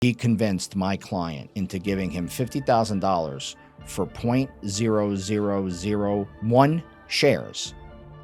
He convinced my client into giving him $50,000 for 0.0001 shares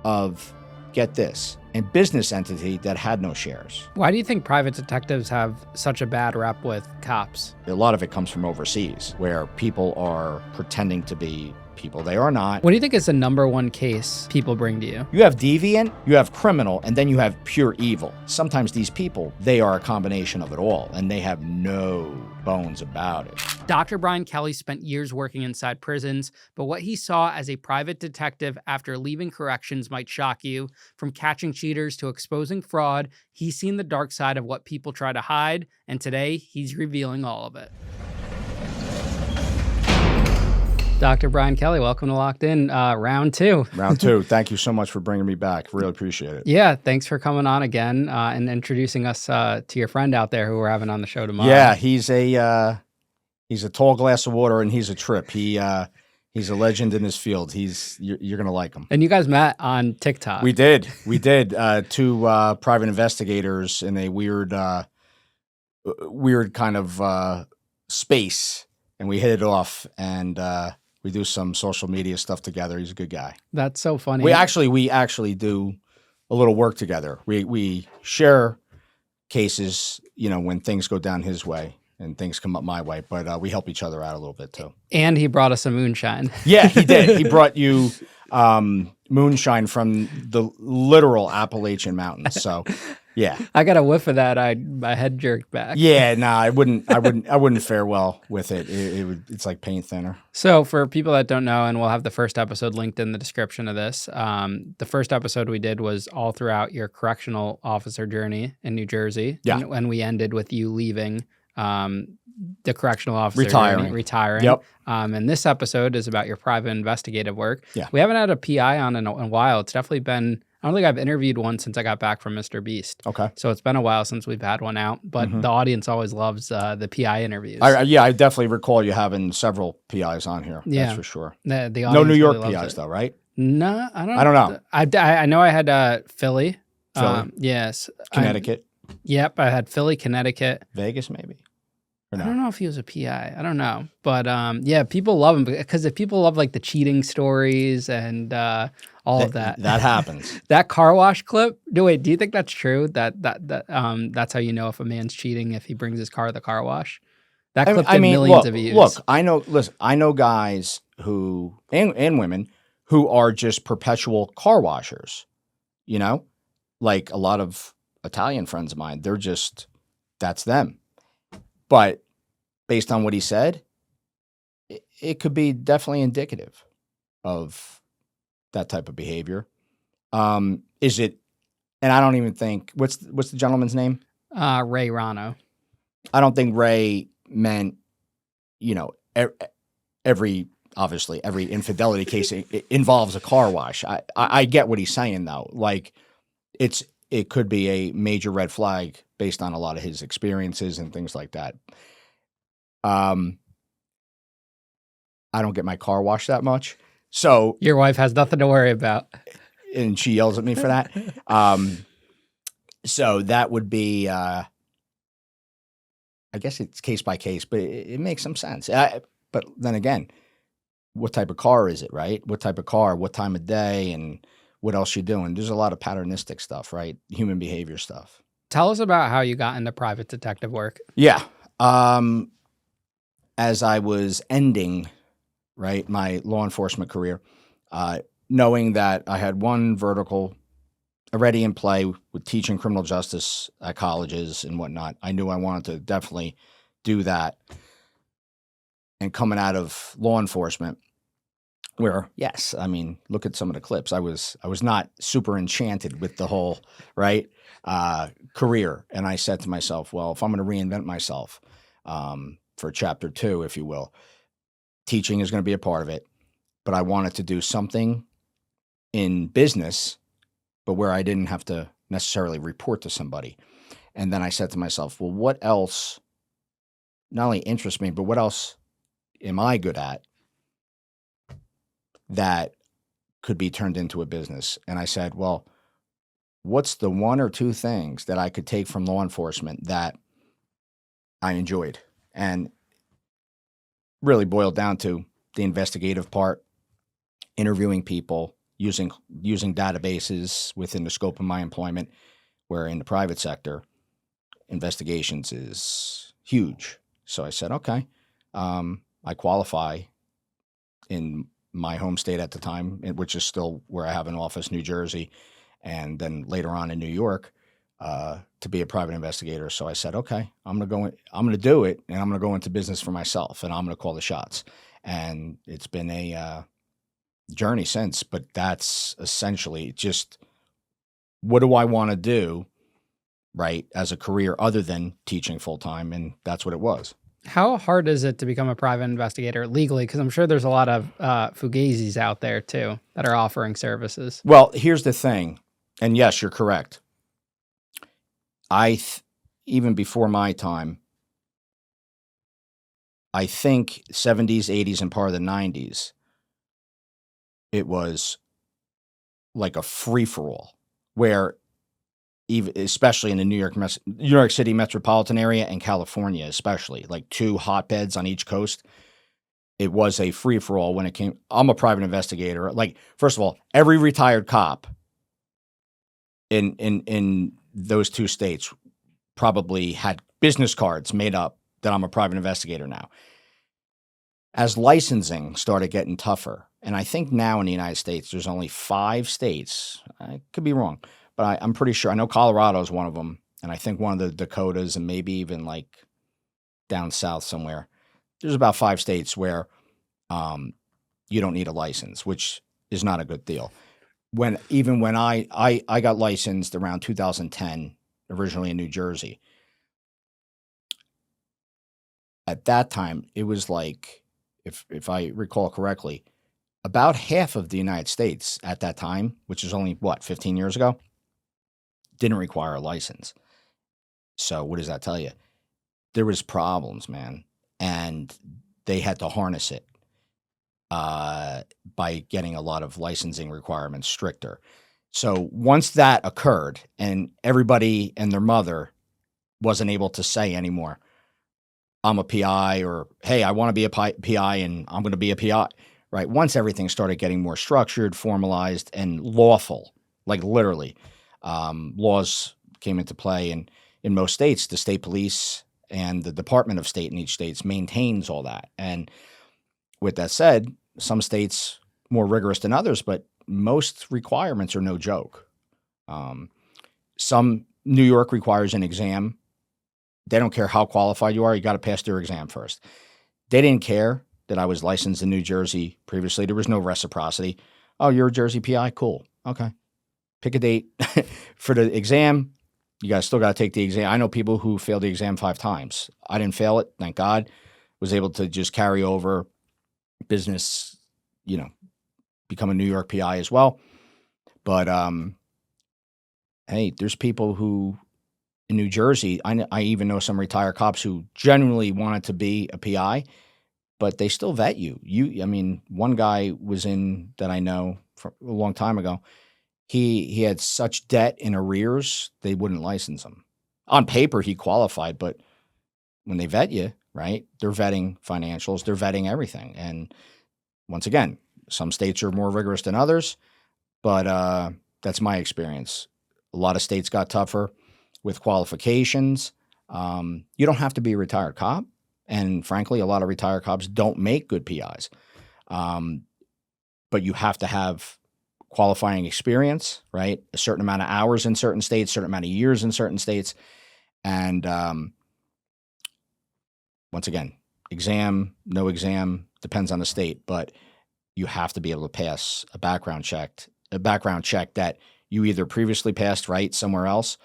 of, get this, a business entity that had no shares. Why do you think private detectives have such a bad rep with cops? A lot of it comes from overseas, where people are pretending to be people they are not. What do you think is the number one case people bring to you? You have deviant, you have criminal, and then you have pure evil. Sometimes these people, they are a combination of it all, and they have no bones about it. Dr. Brian Kelly spent years working inside prisons, but what he saw as a private detective after leaving corrections might shock you. From catching cheaters to exposing fraud, he's seen the dark side of what people try to hide, and today he's revealing all of it. Dr. Brian Kelly, welcome to Locked In, round two. Round two. Thank you so much for bringing me back. Really appreciate it. Yeah, thanks for coming on again and introducing us to your friend out there who we're having on the show tomorrow. Yeah, he's a tall glass of water and he's a trip. He's a legend in his field. You're gonna like him. And you guys met on TikTok. We did. Two private investigators in a weird kind of space, and we hit it off and. We do some social media stuff together. He's a good guy. That's so funny. We actually do a little work together. We share cases, when things go down his way and things come up my way, but we help each other out a little bit too. And he brought us some moonshine. Yeah, he did. He brought you moonshine from the literal Appalachian Mountains. So, yeah. I got a whiff of that. My head jerked back. Yeah, I wouldn't fare well with it. It's like paint thinner. So for people that don't know, and we'll have the first episode linked in the description of this. The first episode we did was all throughout your correctional officer journey in New Jersey. Yeah. And we ended with you leaving the correctional officer retiring. Yep. And this episode is about your private investigative work. Yeah. We haven't had a PI on in a while. It's definitely been, I don't think I've interviewed one since I got back from Mr. Beast. Okay. So it's been a while since we've had one out, but the audience always loves the PI interviews. I definitely recall you having several PIs on here. Yeah. That's for sure. The audience No New York really PIs though, right? No, I don't know. I know I had Philly. Philly? Yes. Connecticut. Yep, I had Philly, Connecticut. Vegas, maybe? Or no? I don't know if he was a PI. I don't know. But yeah, people love him because if people love like the cheating stories and all of that. That happens. That car wash clip. Wait, do you think that's true? That's how you know if a man's cheating if he brings his car to the car wash? That clip did millions of views. Look, I know guys who and women who are just perpetual car washers. Like a lot of Italian friends of mine, that's them. But based on what he said, it could be definitely indicative of that type of behavior. Is it? And I don't even think what's the gentleman's name? Ray Rano. I don't think Ray meant, every infidelity case it involves a car wash. I get what he's saying though. Like it could be a major red flag based on a lot of his experiences and things like that. I don't get my car washed that much. So your wife has nothing to worry about. And she yells at me for that. So that would be, I guess it's case by case, but it makes some sense. But then again, what type of car is it, right? What type of car, what time of day, and what else you doing? There's a lot of patternistic stuff, right? Human behavior stuff. Tell us about how you got into private detective work. Yeah. As I was ending, right, my law enforcement career, knowing that I had one vertical already in play with teaching criminal justice at colleges and whatnot, I knew I wanted to definitely do that. And coming out of law enforcement, where, yes, I mean, look at some of the clips. I was not super enchanted with the whole, right, career. And I said to myself, well, if I'm going to reinvent myself for chapter 2, if you will, teaching is going to be a part of it. But I wanted to do something in business, but where I didn't have to necessarily report to somebody. And then I said to myself, well, what else not only interests me, but what else am I good at that could be turned into a business? And I said, well, what's the one or two things that I could take from law enforcement that I enjoyed, and really boiled down to the investigative part, interviewing people, using databases within the scope of my employment, where in the private sector, investigations is huge. So I said, okay, I qualify in my home state at the time, which is still where I have an office, New Jersey, and then later on in New York, to be a private investigator. So I said, okay, I'm going to do it, and I'm going to go into business for myself, and I'm going to call the shots. And it's been a journey since, but that's essentially just what do I want to do, right, as a career other than teaching full time, and that's what it was. How hard is it to become a private investigator legally? Because I'm sure there's a lot of fugazis out there too that are offering services. Well, here's the thing, and yes, you're correct. Even before my time, I think 70s, 80s, and part of the 90s, it was like a free for all, where even especially in the New York City metropolitan area and California, especially like two hotbeds on each coast, it was a free for all when it came. I'm a private investigator. Like, first of all, every retired cop in those two states probably had business cards made up that I'm a private investigator now. As licensing started getting tougher, and I think now in the United States, there's only 5 states. I could be wrong, but I'm pretty sure. I know Colorado is one of them, and I think one of the Dakotas, and maybe even like down south somewhere. There's about 5 states where you don't need a license, which is not a good deal. When I got licensed around 2010, originally in New Jersey, at that time it was like, if I recall correctly, about half of the United States at that time, which is only 15 years ago, didn't require a license. So what does that tell you? There was problems, man, and they had to harness it by getting a lot of licensing requirements stricter. So once that occurred, and everybody and their mother wasn't able to say anymore, I'm a PI, or, hey, I want to be a PI and I'm going to be a PI, right? Once everything started getting more structured, formalized, and lawful, like literally, laws came into play. And in most states, the state police and the Department of State in each state maintains all that. And with that said, some states more rigorous than others, but most requirements are no joke. Some New York requires an exam. They don't care how qualified you are. You got to pass their exam first. They didn't care that I was licensed in New Jersey previously. There was no reciprocity. Oh, you're a Jersey PI? Cool. Okay. Pick a date for the exam. You guys still got to take the exam. I know people who failed the exam 5 times. I didn't fail it, thank God. Was able to just carry over business, become a New York PI as well. But hey, there's people who in New Jersey, I even know some retired cops who genuinely wanted to be a PI, but they still vet you. One guy was in that I know from a long time ago. He had such debt in arrears, they wouldn't license him. On paper, he qualified, but when they vet you, right, they're vetting financials, they're vetting everything. And once again, some states are more rigorous than others, but that's my experience. A lot of states got tougher with qualifications. You don't have to be a retired cop. And frankly, a lot of retired cops don't make good PIs. But you have to have qualifying experience, right? A certain amount of hours in certain states, certain amount of years in certain states. And once again, exam, no exam, depends on the state, but you have to be able to pass a background check that you either previously passed, right, somewhere else,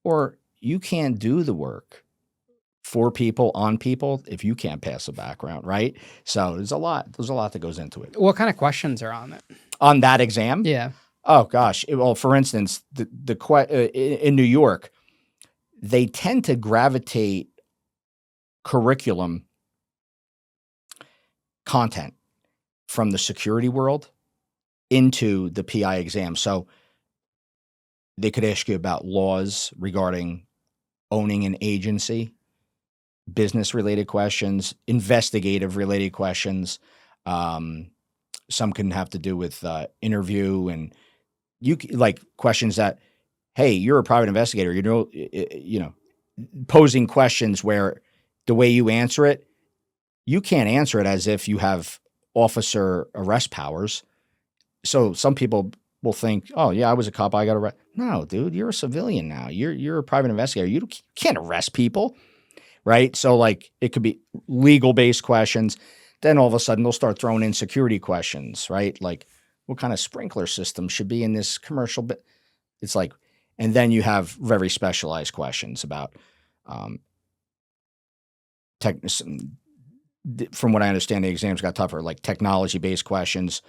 or you can't do the work for people, on people, if you can't pass a background, right? So there's a lot that goes into it. What kind of questions are on it? On that exam? Yeah. Oh gosh. Well, for instance, in New York, they tend to gravitate curriculum content from the security world into the PI exam. So they could ask you about laws regarding owning an agency, business-related questions, investigative-related questions. Some can have to do with interview and like questions that, hey, you're a private investigator. Posing questions where the way you answer it, you can't answer it as if you have officer arrest powers. So some people will think, oh yeah, I was a cop, I got arrested. No, dude, you're a civilian now. You're a private investigator. You can't arrest people, right? So like it could be legal-based questions. Then all of a sudden they'll start throwing in security questions, right? Like what kind of sprinkler system should be in this commercial? It's like, and then you have very specialized questions about from what I understand, the exams got tougher, like technology-based questions,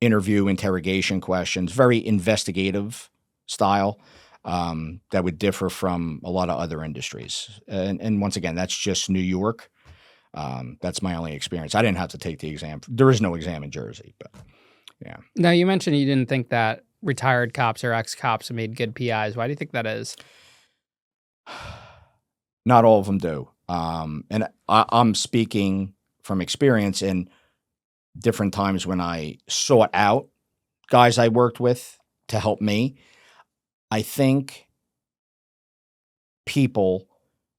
interrogation questions, very investigative style that would differ from a lot of other industries. And once again, that's just New York. That's my only experience. I didn't have to take the exam. There is no exam in Jersey, but yeah. Now, you mentioned you didn't think that retired cops or ex-cops made good PIs. Why do you think that is? Not all of them do. And I'm speaking from experience in different times when I sought out guys I worked with to help me. I think people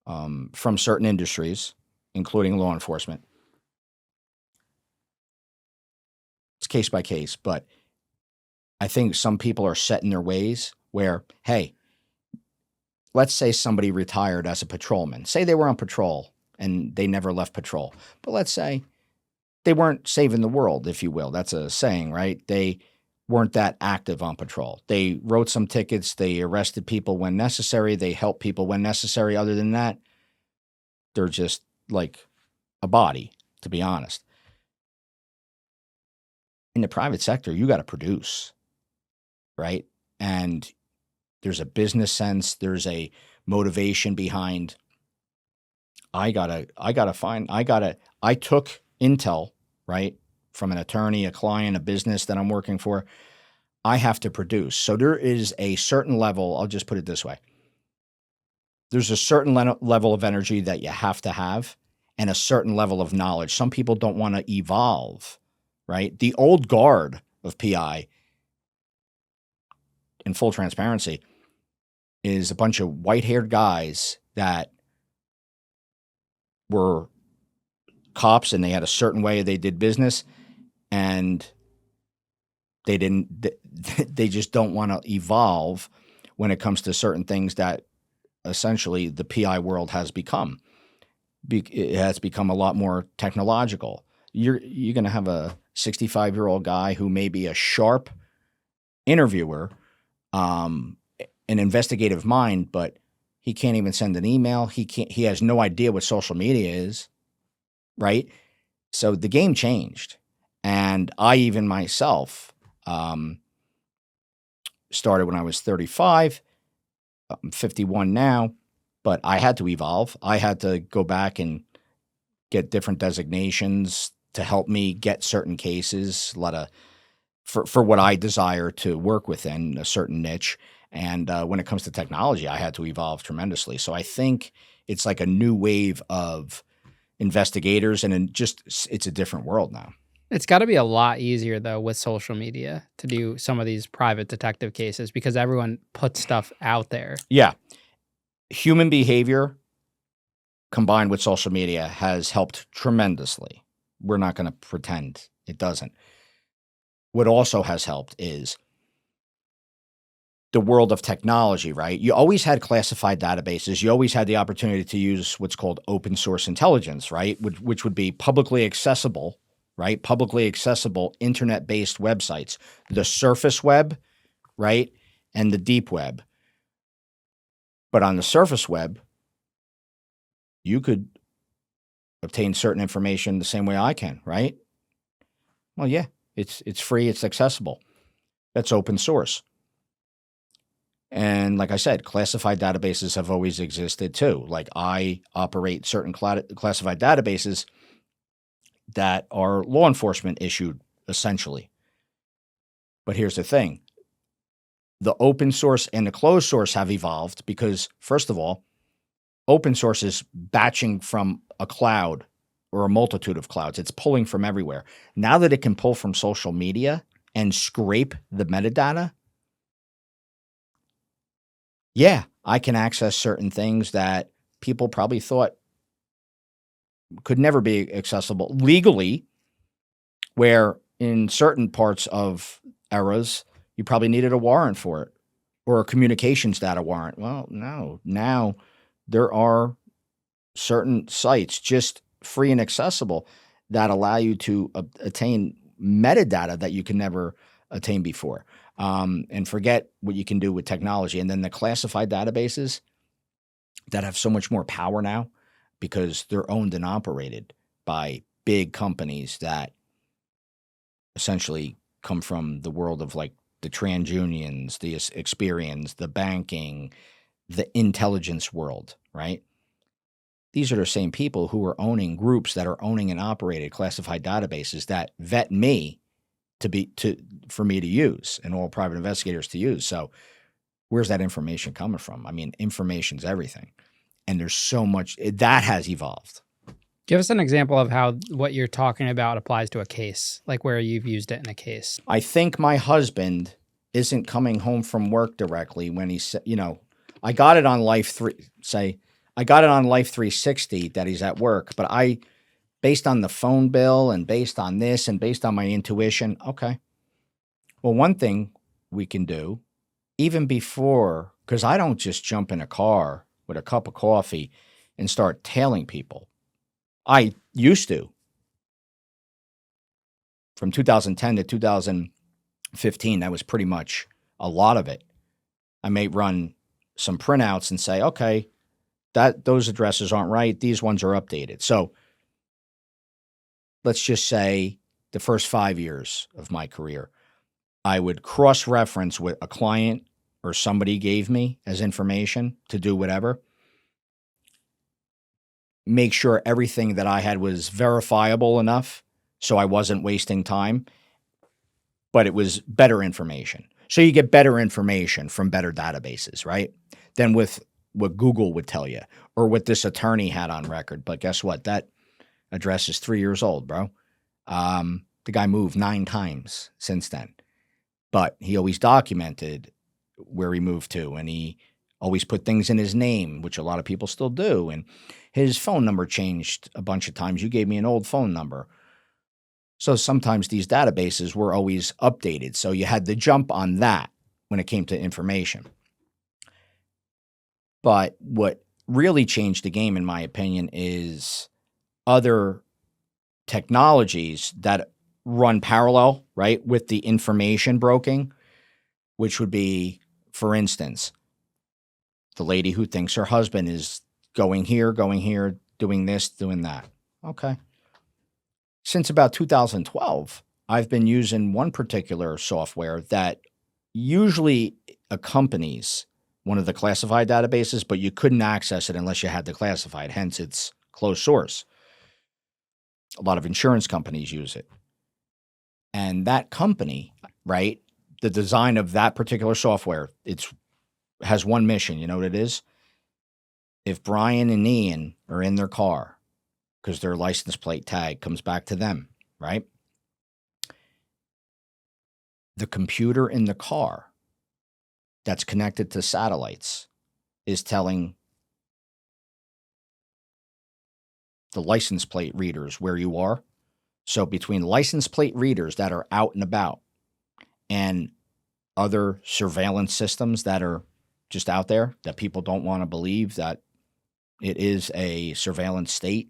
from certain industries, including law enforcement, it's case by case, but I think some people are set in their ways where, hey, let's say somebody retired as a patrolman. Say they were on patrol and they never left patrol. But let's say they weren't saving the world, if you will. That's a saying, right? They weren't that active on patrol. They wrote some tickets. They arrested people when necessary. They helped people when necessary. Other than that, they're just like a body, to be honest. In the private sector, you got to produce, right? And there's a business sense. There's a motivation behind. I took intel, right, from an attorney, a client, a business that I'm working for. I have to produce. So there is a certain level. I'll just put it this way. There's a certain level of energy that you have to have and a certain level of knowledge. Some people don't want to evolve, right? The old guard of PI, in full transparency, is a bunch of white-haired guys that were cops and they had a certain way they did business, and they just don't want to evolve when it comes to certain things that essentially the PI world has become. It has become a lot more technological. You're going to have a 65-year-old guy who may be a sharp interviewer, an investigative mind, but he can't even send an email. He has no idea what social media is, right? So the game changed. And I even myself started when I was 35. I'm 51 now, but I had to evolve. I had to go back and get different designations to help me get certain cases, for what I desire to work within a certain niche. And when it comes to technology, I had to evolve tremendously. So I think it's like a new wave of investigators, and it's a different world now. It's got to be a lot easier, though, with social media to do some of these private detective cases because everyone puts stuff out there. Yeah. Human behavior combined with social media has helped tremendously. We're not going to pretend it doesn't. What also has helped is the world of technology, right? You always had classified databases. You always had the opportunity to use what's called open source intelligence, right? Which would be publicly accessible, right? Publicly accessible internet-based websites, the surface web, right? And the deep web. But on the surface web, you could obtain certain information the same way I can, right? Well, yeah, it's free, it's accessible. That's open source. And like I said, classified databases have always existed too. Like I operate certain classified databases that are law enforcement issued, essentially. But here's the thing. The open source and the closed source have evolved because, first of all, open source is batching from a cloud or a multitude of clouds. It's pulling from everywhere. Now that it can pull from social media and scrape the metadata, yeah, I can access certain things that people probably thought could never be accessible legally, where in certain parts of eras, you probably needed a warrant for it or a communications data warrant. Well, no, now there are certain sites just free and accessible that allow you to attain metadata that you can never attain before. And forget what you can do with technology. And then the classified databases that have so much more power now because they're owned and operated by big companies that essentially come from the world of like the TransUnions, the Experians, the banking, the intelligence world, right? These are the same people who are owning groups that are owning and operated classified databases that vet me for me to use and all private investigators to use. So where's that information coming from? I mean, information's everything. And there's so much that has evolved. Give us an example of how what you're talking about applies to a case, like where you've used it in a case. I think my husband isn't coming home from work directly when he said, I got it on I got it on Life 360 that he's at work, but based on the phone bill and based on this and based on my intuition, okay. Well, one thing we can do, even before, because I don't just jump in a car with a cup of coffee and start tailing people. I used to. From 2010 to 2015, that was pretty much a lot of it. I may run some printouts and say, okay, those addresses aren't right. These ones are updated. So let's just say the first 5 years of my career, I would cross-reference what a client or somebody gave me as information to do whatever, make sure everything that I had was verifiable enough so I wasn't wasting time, but it was better information. So you get better information from better databases, right? Than with what Google would tell you or what this attorney had on record. But guess what? That address is 3 years old, bro. The guy moved 9 times since then, but he always documented where he moved to, and he always put things in his name, which a lot of people still do. And his phone number changed a bunch of times. You gave me an old phone number. So sometimes these databases were always updated. So you had the jump on that when it came to information. But what really changed the game, in my opinion, is other technologies that run parallel, right, with the information broking, which would be, for instance, the lady who thinks her husband is going here, doing this, doing that. Okay. Since about 2012, I've been using one particular software that usually accompanies one of the classified databases, but you couldn't access it unless you had the classified, hence it's closed source. A lot of insurance companies use it. And that company, right, the design of that particular software, has one mission. You know what it is? If Brian and Ian are in their car, because their license plate tag comes back to them, right? The computer in the car that's connected to satellites is telling the license plate readers where you are. So between license plate readers that are out and about and other surveillance systems that are just out there that people don't want to believe that it is a surveillance state,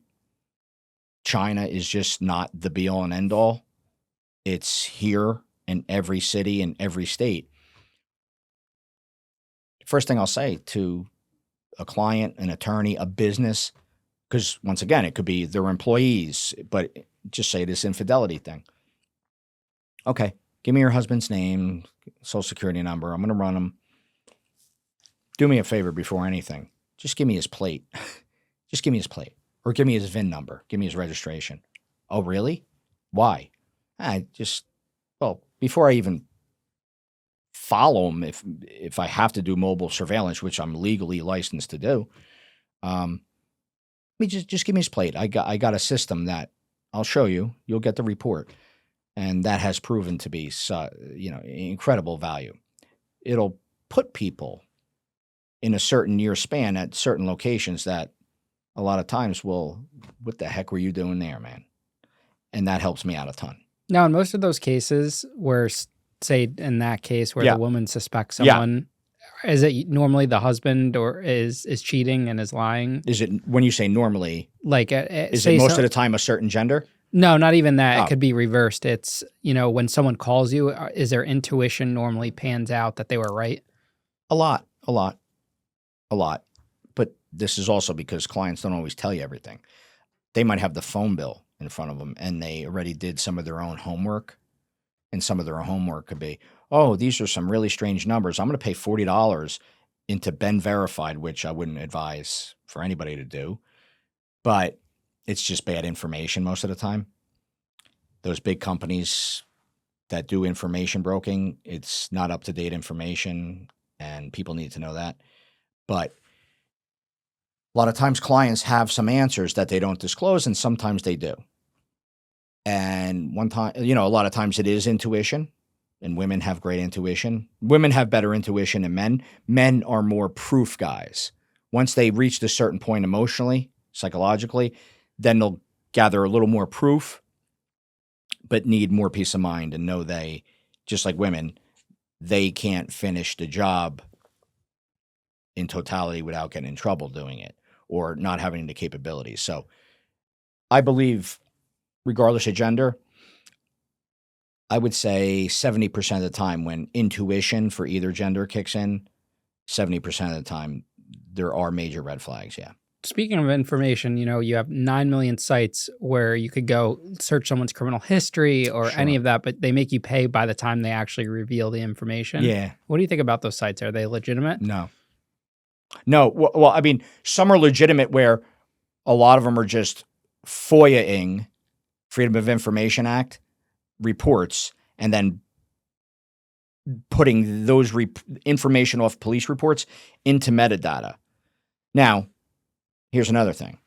China is just not the be-all and end-all. It's here in every city and every state. First thing I'll say to a client, an attorney, a business, because once again, it could be their employees, but just say this infidelity thing. Okay, give me your husband's name, social security number. I'm going to run him. Do me a favor before anything. Just give me his plate. Just give me his plate. Or give me his VIN number. Give me his registration. Oh, really? Why? Before I even follow him, if I have to do mobile surveillance, which I'm legally licensed to do, Just give me his plate. I got a system that I'll show you. You'll get the report, and that has proven to be incredible value. It'll put people in a certain year span at certain locations that a lot of times will, what the heck were you doing there, man? And that helps me out a ton. Now, in most of those cases where, say in that case where Yeah. the woman suspects Yeah. someone, is it normally the husband or is cheating and is lying? Is it, when you say normally, Like, is say it most of the time a certain gender? No, not even that. Oh. It could be reversed. It's, when someone calls you, is their intuition normally pans out that they were right? A lot. But this is also because clients don't always tell you everything. They might have the phone bill in front of them and they already did some of their own homework. And some of their homework could be, oh, these are some really strange numbers. I'm going to pay $40 into Ben Verified, which I wouldn't advise for anybody to do. But it's just bad information most of the time. Those big companies that do information broking, it's not up-to-date information, and people need to know that. But a lot of times clients have some answers that they don't disclose, and sometimes they do. And one time, a lot of times it is intuition, and women have great intuition. Women have better intuition than men. Men are more proof guys. Once they reach a certain point emotionally, psychologically, then they'll gather a little more proof, but need more peace of mind and know they, just like women, they can't finish the job in totality without getting in trouble doing it or not having the capabilities. So I believe, regardless of gender, I would say 70% of the time when intuition for either gender kicks in, 70% of the time there are major red flags, yeah. Speaking of information, you have 9 million sites where you could go search someone's criminal history or any Sure. of that, but they make you pay by the time they actually reveal the information. Yeah. What do you think about those sites? Are they legitimate? No. Well, I mean, some are legitimate where a lot of them are just FOIA-ing, Freedom of Information Act reports, and then putting those information off police reports into metadata. Now, here's another thing.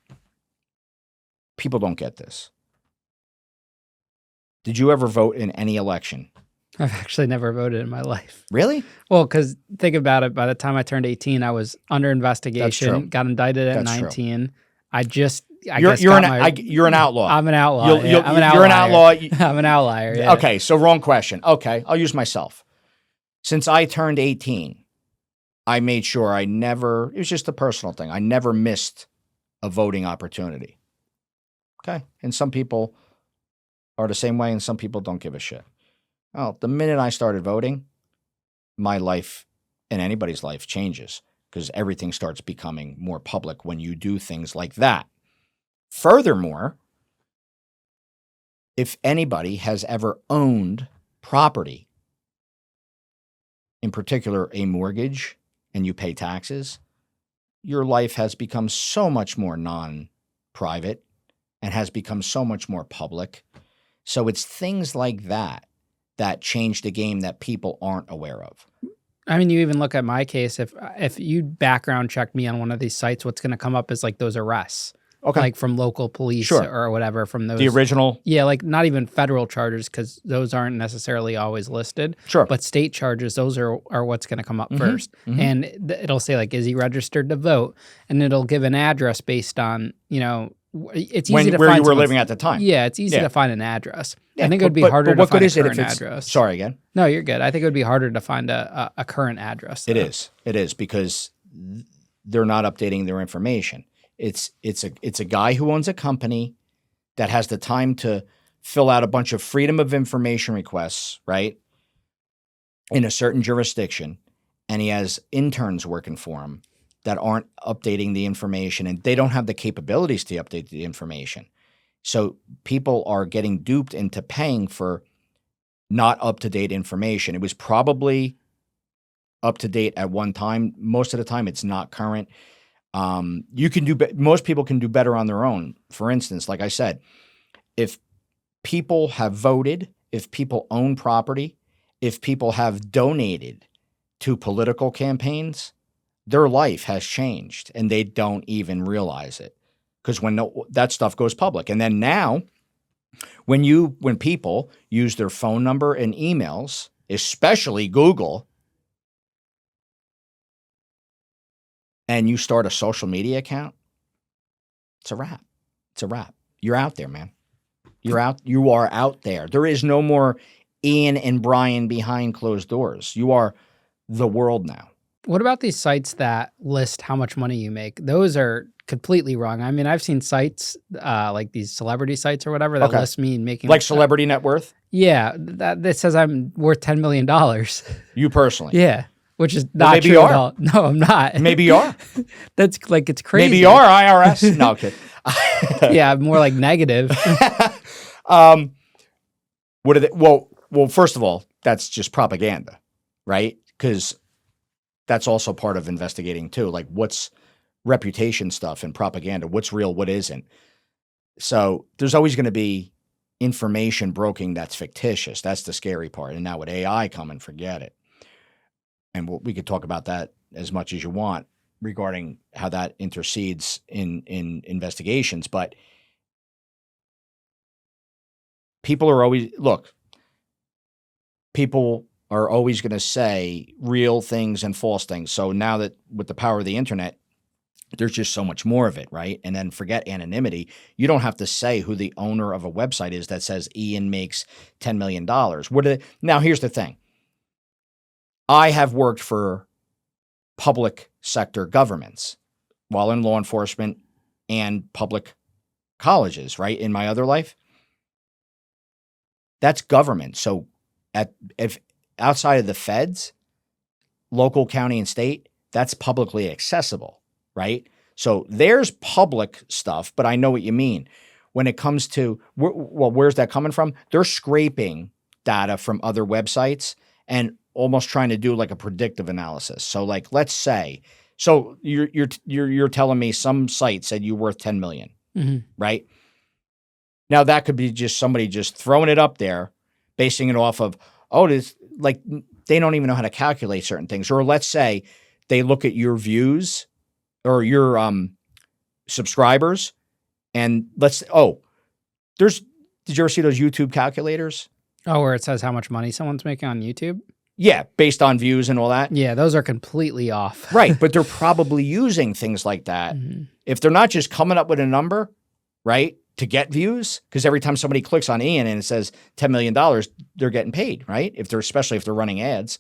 People don't get this. Did you ever vote in any election? I've actually never voted in my life. Really? Well, because think about it. By the time I turned 18, I was under investigation, true. got indicted at That's true. 19. I guess You're an outlaw. I'm an outlaw. You're an outlier. outlaw. I'm an outlier. Yeah. Okay, so wrong question. Okay, I'll use myself. Since I turned 18, I made sure it was just a personal thing. I never missed a voting opportunity. Okay, and some people are the same way and some people don't give a shit. Well, the minute I started voting, my life and anybody's life changes because everything starts becoming more public when you do things like that. Furthermore, if anybody has ever owned property, in particular a mortgage, and you pay taxes, your life has become so much more non-private and has become so much more public. So it's things like that that change the game that people aren't aware of. I mean, you even look at my case. If you background check me on one of these sites, what's going to come up is like those arrests. Okay. Like from local police Sure. or whatever from those. The original? Yeah, like not even federal charges because those aren't necessarily always listed. Sure. But state charges, those are what's going to come up first. Mhm. And it'll say like, is he registered to vote? And it'll give an address based on, it's easy to where find you were someone's- living at the time. Yeah, it's easy Yeah. to find an address. Yeah, I think it would be but harder to what find good a is it current if it's, address. Sorry again. No, you're good. I think it would be harder to find a current address. It though. is because they're not updating their information. It's a guy who owns a company that has the time to fill out a bunch of Freedom of Information requests, right, in a certain jurisdiction, and he has interns working for him that aren't updating the information, and they don't have the capabilities to update the information. So people are getting duped into paying for not up-to-date information. It was probably up-to-date at one time. Most of the time, it's not current. Most people can do better on their own. For instance, like I said, if people have voted, if people own property, if people have donated to political campaigns, their life has changed and they don't even realize it. Because when that stuff goes public. And then now, when people use their phone number and emails, especially Google, and you start a social media account, it's a wrap. It's a wrap. You're out there, man. You are out there. There is no more Ian and Brian behind closed doors. You are the world now. What about these sites that list how much money you make? Those are completely wrong. I mean, I've seen sites like these celebrity sites or whatever that list me making like celebrity net worth. Yeah, that says I'm worth $10 million. You personally? Yeah, which is not true at all. No, I'm not. Maybe you are. That's like it's crazy. Maybe you are IRS. No, okay. Yeah, more like negative. What are they? Well, first of all, that's just propaganda, right? Because that's also part of investigating too. Like, what's reputation stuff and propaganda? What's real? What isn't? So there's always going to be information broking that's fictitious. That's the scary part. And now with AI coming, forget it. And we could talk about that as much as you want regarding how that intercedes in investigations. But people are always going to say real things and false things. So now that with the power of the internet, there's just so much more of it, right? And then forget anonymity. You don't have to say who the owner of a website is that says Ian makes $10 million. Now, here's the thing. I have worked for public sector governments while in law enforcement and public colleges, right? In my other life. That's government. So if outside of the feds, local, county, and state, that's publicly accessible. Right? So there's public stuff, but I know what you mean. When it comes to, where's that coming from? They're scraping data from other websites and almost trying to do like a predictive analysis. So like, let's say, so you're telling me some site said you're worth 10 million, right? Now that could be just somebody just throwing it up there, basing it off of, this, like, they don't even know how to calculate certain things. Or let's say they look at your views or your subscribers, and did you ever see those YouTube calculators? Oh, where it says how much money someone's making on YouTube? Yeah, based on views and all that. Yeah, those are completely off. Right, but they're probably using things like that. If they're not just coming up with a number, right, to get views, because every time somebody clicks on Ian and it says $10 million, they're getting paid, right? Especially if they're running ads.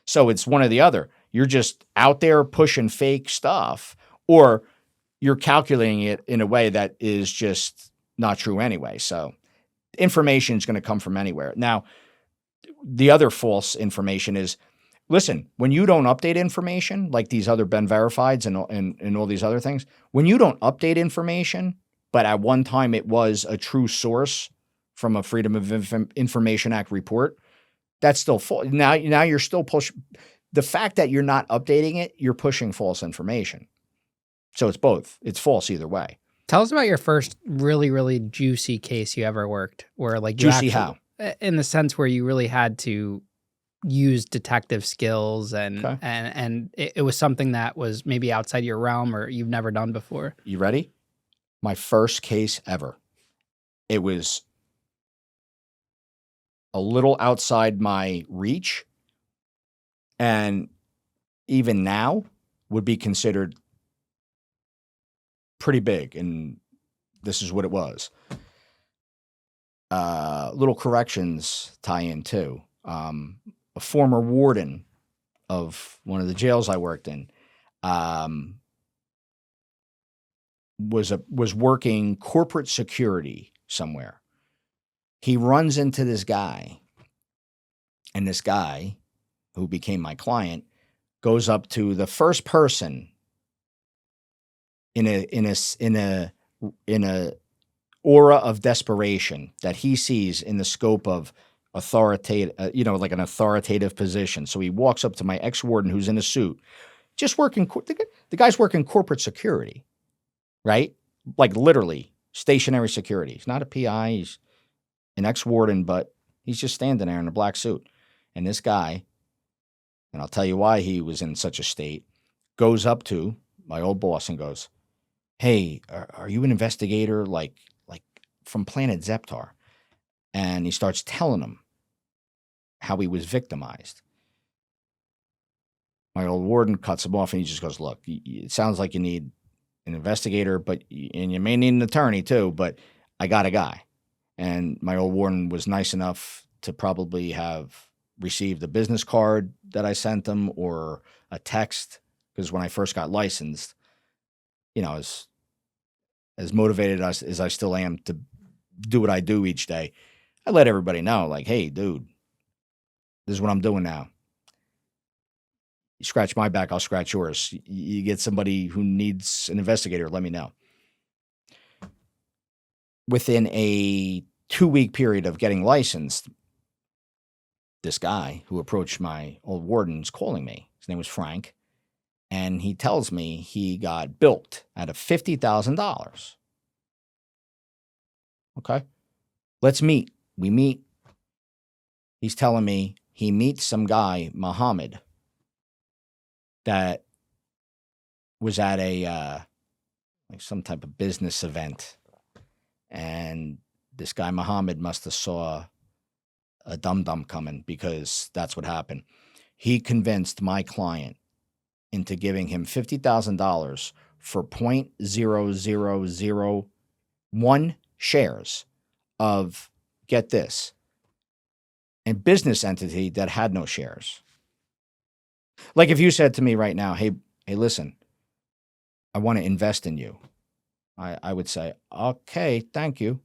So it's one or the other. You're just out there pushing fake stuff, or you're calculating it in a way that is just not true anyway. So information is going to come from anywhere. Now, the other false information is, listen, when you don't update information, like these other Ben Verifieds and all these other things, when you don't update information, but at one time it was a true source from a Freedom of Information Act report, that's still false. Now you're still pushing. The fact that you're not updating it, you're pushing false information. So it's both. It's false either way. Tell us about your first really, really juicy case you ever worked, where like juicy how? In the sense where you really had to use detective skills and it was something that was maybe outside your realm or you've never done before. You ready? My first case ever. It was a little outside my reach, and even now would be considered pretty big, and this is what it was. Little corrections tie-in too. A former warden of one of the jails I worked in was working corporate security somewhere. He runs into this guy, and this guy, who became my client, goes up to the first person in a aura of desperation that he sees in the scope of authoritative, like an authoritative position. So he walks up to my ex-warden, who's in a suit, just working. The guy's working corporate security, right? Like literally stationary security. He's not a PI. He's an ex-warden, but he's just standing there in a black suit. And this guy, and I'll tell you why he was in such a state, goes up to my old boss and goes, "Hey, are you an investigator like from Planet Zeptar?" And he starts telling him how he was victimized. My old warden cuts him off and he just goes, "Look, it sounds like you need an investigator, and you may need an attorney too, but I got a guy." And my old warden was nice enough to probably have received a business card that I sent him or a text, because when I first got licensed, as motivated as I still am to do what I do each day, I let everybody know, like, "Hey, dude, this is what I'm doing now. You scratch my back, I'll scratch yours. You get somebody who needs an investigator, let me know." Within a 2-week period of getting licensed, this guy who approached my old warden's calling me. His name was Frank. And he tells me he got bilked out of $50,000. Okay. Let's meet. We meet. He's telling me he meets some guy, Muhammad, that was at like some type of business event. And this guy, Muhammad, must have saw a dum-dum coming, because that's what happened. He convinced my client into giving him $50,000 for 0.0001 shares of, get this, a business entity that had no shares. Like if you said to me right now, hey, listen, I want to invest in you. I would say, okay, thank you,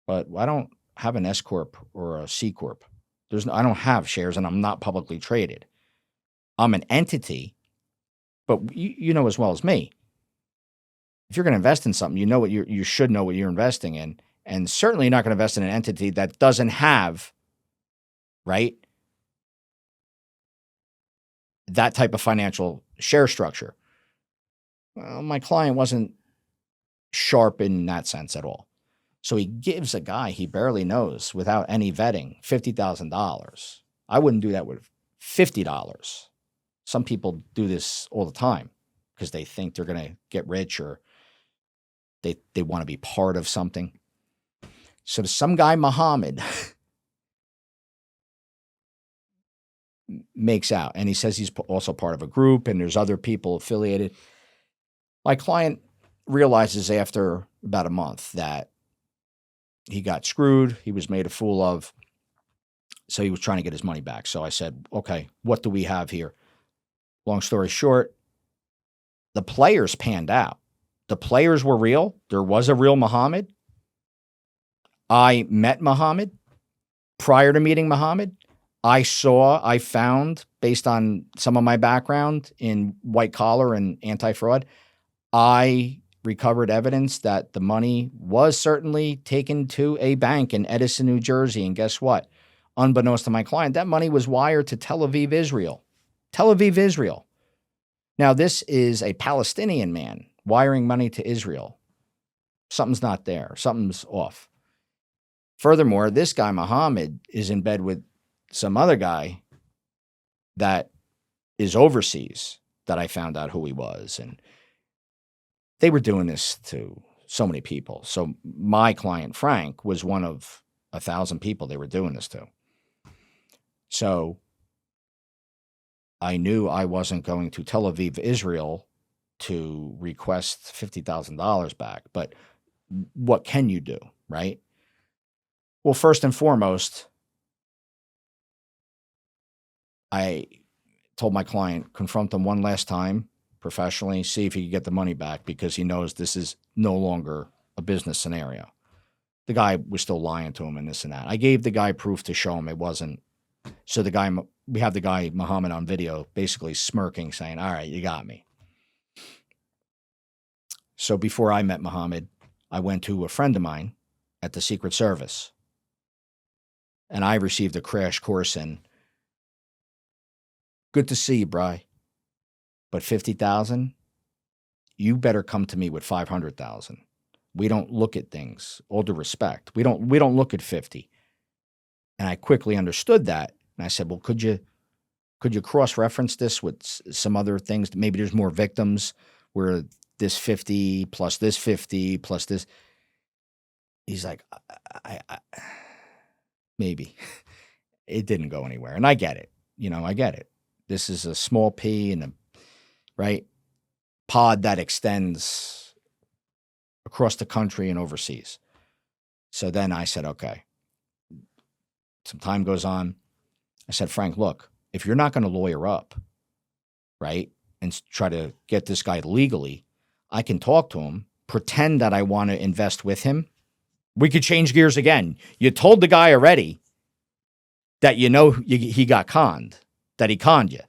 but I don't have an S corp or a C corp. I don't have shares, and I'm not publicly traded. I'm an entity, but you know as well as me, if you're going to invest in something, you should know what you're investing in, and certainly you're not going to invest in an entity that doesn't have, right, that type of financial share structure. Well, my client wasn't sharp in that sense at all. So he gives a guy he barely knows, without any vetting, $50,000. I wouldn't do that with $50. Some people do this all the time because they think they're going to get rich, or they want to be part of something. So some guy, Muhammad, makes out, and he says he's also part of a group and there's other people affiliated. My client realizes after about a month that he got screwed. He was made a fool of. So he was trying to get his money back. So I said, okay, what do we have here? Long story short, the players panned out. The players were real. There was a real Muhammad. I met Muhammad. Prior to meeting Muhammad, I found, based on some of my background in white collar and anti-fraud, I recovered evidence that the money was certainly taken to a bank in Edison, New Jersey. And guess what? Unbeknownst to my client, that money was wired to Tel Aviv, Israel. Tel Aviv, Israel. Now, this is a Palestinian man wiring money to Israel. Something's not there. Something's off. Furthermore, this guy, Muhammad, is in bed with some other guy that is overseas, that I found out who he was. And they were doing this to so many people. So my client, Frank, was one of 1,000 people they were doing this to. So I knew I wasn't going to Tel Aviv, Israel, to request $50,000 back. But what can you do, right? Well, first and foremost, I told my client, confront him one last time professionally, see if he could get the money back, because he knows this is no longer a business scenario. The guy was still lying to him and this and that. I gave the guy proof to show him it wasn't. So we have the guy, Muhammad, on video basically smirking, saying, all right, you got me. So before I met Muhammad, I went to a friend of mine at the Secret Service, and I received a crash course in, good to see you, Bri, but 50,000, you better come to me with 500,000. We don't look at things, all due respect. We don't look at 50. And I quickly understood that. And I said, well, could you could you cross-reference this with some other things? Maybe there's more victims where this 50 plus this 50 plus this. He's like, I maybe. It didn't go anywhere. And I get it. I get it. This is a small pea in a right pod that extends across the country and overseas. So then I said, okay. Some time goes on. I said, Frank, look, if you're not going to lawyer up, right, and try to get this guy legally, I can talk to him, pretend that I want to invest with him. We could change gears again. You told the guy already that he got conned, that he conned you.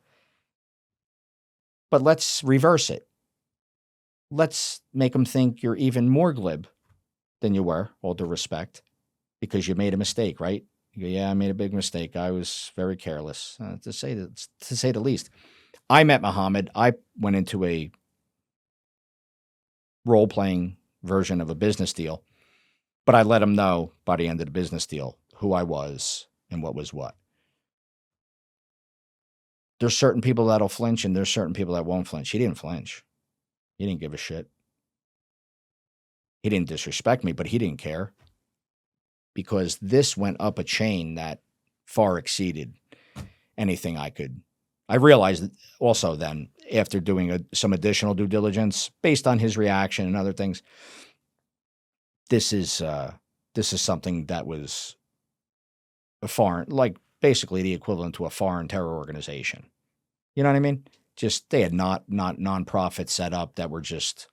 But let's reverse it. Let's make him think you're even more glib than you were, all due respect, because you made a mistake, right? You go, yeah, I made a big mistake. I was very careless, to say the least. I met Muhammad. I went into a role-playing version of a business deal, but I let him know by the end of the business deal who I was and what was what. There's certain people that'll flinch and there's certain people that won't flinch. He didn't flinch. He didn't give a shit. He didn't disrespect me, but he didn't care, because this went up a chain that far exceeded anything I could. I realized also then, after doing some additional due diligence based on his reaction and other things, this is something that was a foreign, like basically the equivalent to a foreign terror organization. You know what I mean? Just they had not nonprofits set up that were just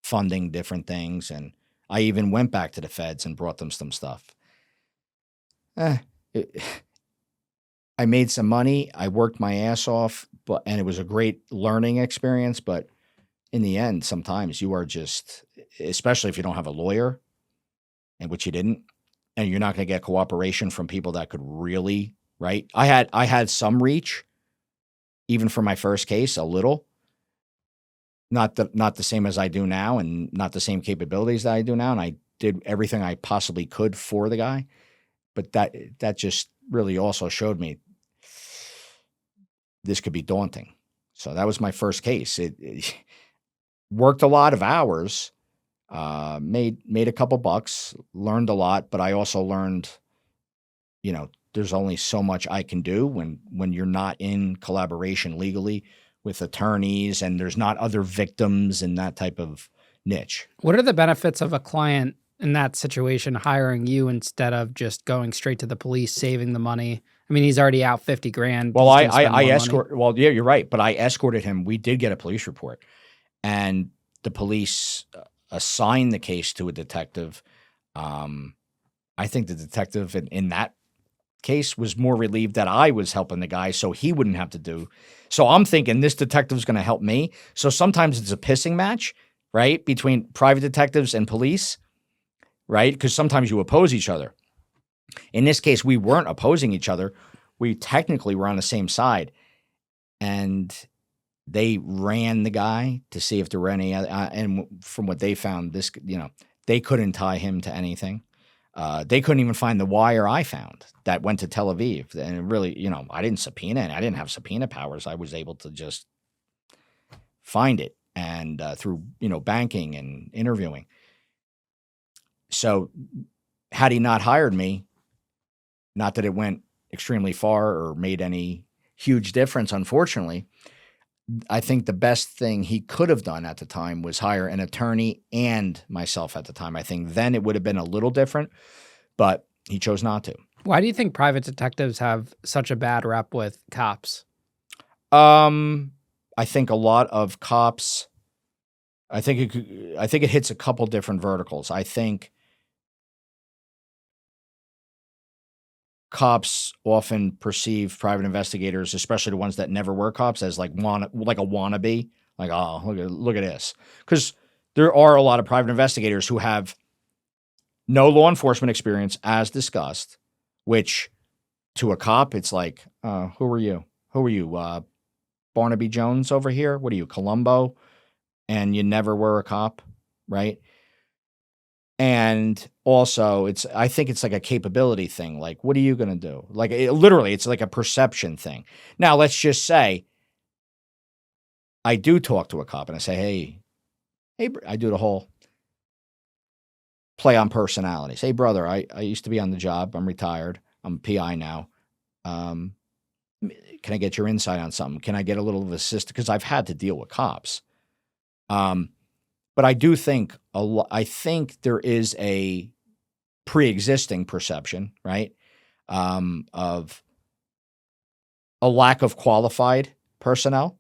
funding different things, and I even went back to the feds and brought them some stuff. I made some money. I worked my ass off, and it was a great learning experience. But in the end, sometimes you are just, especially if you don't have a lawyer, and which you didn't, and you're not going to get cooperation from people that could really, right? I had some reach, even for my first case, a little. Not the same as I do now, and not the same capabilities that I do now. And I did everything I possibly could for the guy. But that just really also showed me this could be daunting. So that was my first case. It worked a lot of hours, made a couple bucks, learned a lot, but I also learned, there's only so much I can do when you're not in collaboration legally with attorneys and there's not other victims and that type of niche. What are the benefits of a client in that situation hiring you instead of just going straight to the police, saving the money? I mean, he's already out $50,000. Well, I escort. Well, yeah, you're right. But I escorted him. We did get a police report, and the police assigned the case to a detective. I think the detective in that case was more relieved that I was helping the guy, so he wouldn't have to do. So I'm thinking this detective's going to help me. So sometimes it's a pissing match, right, between private detectives and police, right? Because sometimes you oppose each other. In this case, we weren't opposing each other. We technically were on the same side, and they ran the guy to see if there were any. And from what they found, they couldn't tie him to anything. They couldn't even find the wire I found that went to Tel Aviv. And really, I didn't subpoena it. I didn't have subpoena powers. I was able to just find it, and through banking and interviewing. So had he not hired me, not that it went extremely far or made any huge difference, unfortunately, I think the best thing he could have done at the time was hire an attorney and myself at the time. I think then it would have been a little different, but he chose not to. Why do you think private detectives have such a bad rep with cops? I think a lot of cops, I think it hits a couple different verticals. I think cops often perceive private investigators, especially the ones that never were cops, as like a wannabe. Like, oh, look at this. Because there are a lot of private investigators who have no law enforcement experience, as discussed, which to a cop, it's like, who are you? Who are you? Barnaby Jones over here? What are you, Columbo? And you never were a cop, right? And And also, I think it's like a capability thing. Like, what are you going to do? Like, literally, it's like a perception thing. Now, let's just say I do talk to a cop and I say, hey, I do the whole play on personalities. Hey, brother, I used to be on the job. I'm retired. I'm a PI now. Can I get your insight on something? Can I get a little of assistance? Because I've had to deal with cops. But I do think I think there is a pre-existing perception, right, of a lack of qualified personnel,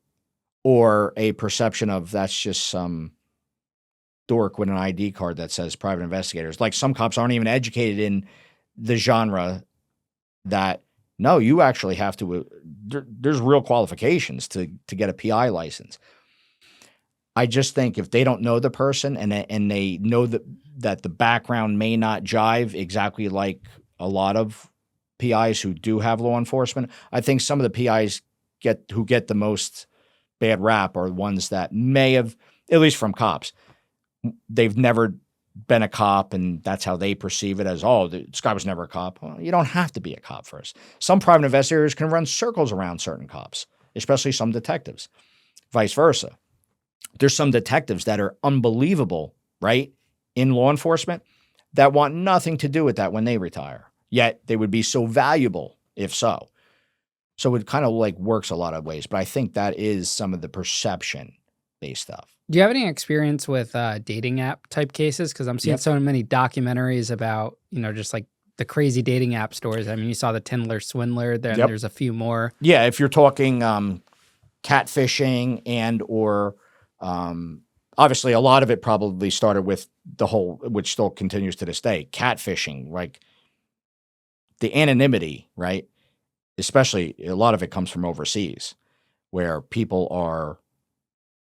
or a perception of that's just some dork with an ID card that says private investigators. Like, some cops aren't even educated in the genre that, no, you actually have to, there's real qualifications to get a PI license. I just think if they don't know the person and they know that the background may not jive exactly like a lot of PIs who do have law enforcement, I think some of the PIs who get the most bad rap are ones that may have, at least from cops, they've never been a cop, and that's how they perceive it as, oh, this guy was never a cop. Well, you don't have to be a cop first. Some private investigators can run circles around certain cops, especially some detectives, vice versa. There's some detectives that are unbelievable, right, in law enforcement, that want nothing to do with that when they retire. Yet they would be so valuable if so. So it kind of like works a lot of ways. But I think that is some of the perception-based stuff. Do you have any experience with dating app type cases? Because I'm seeing Yep. so many documentaries about, just like the crazy dating app stories. I mean, you saw the Tinder Swindler, then Yep. there's a few more. Yeah, if you're talking catfishing and or obviously a lot of it probably started with the whole, which still continues to this day, catfishing, like the anonymity, right? Especially a lot of it comes from overseas, where people are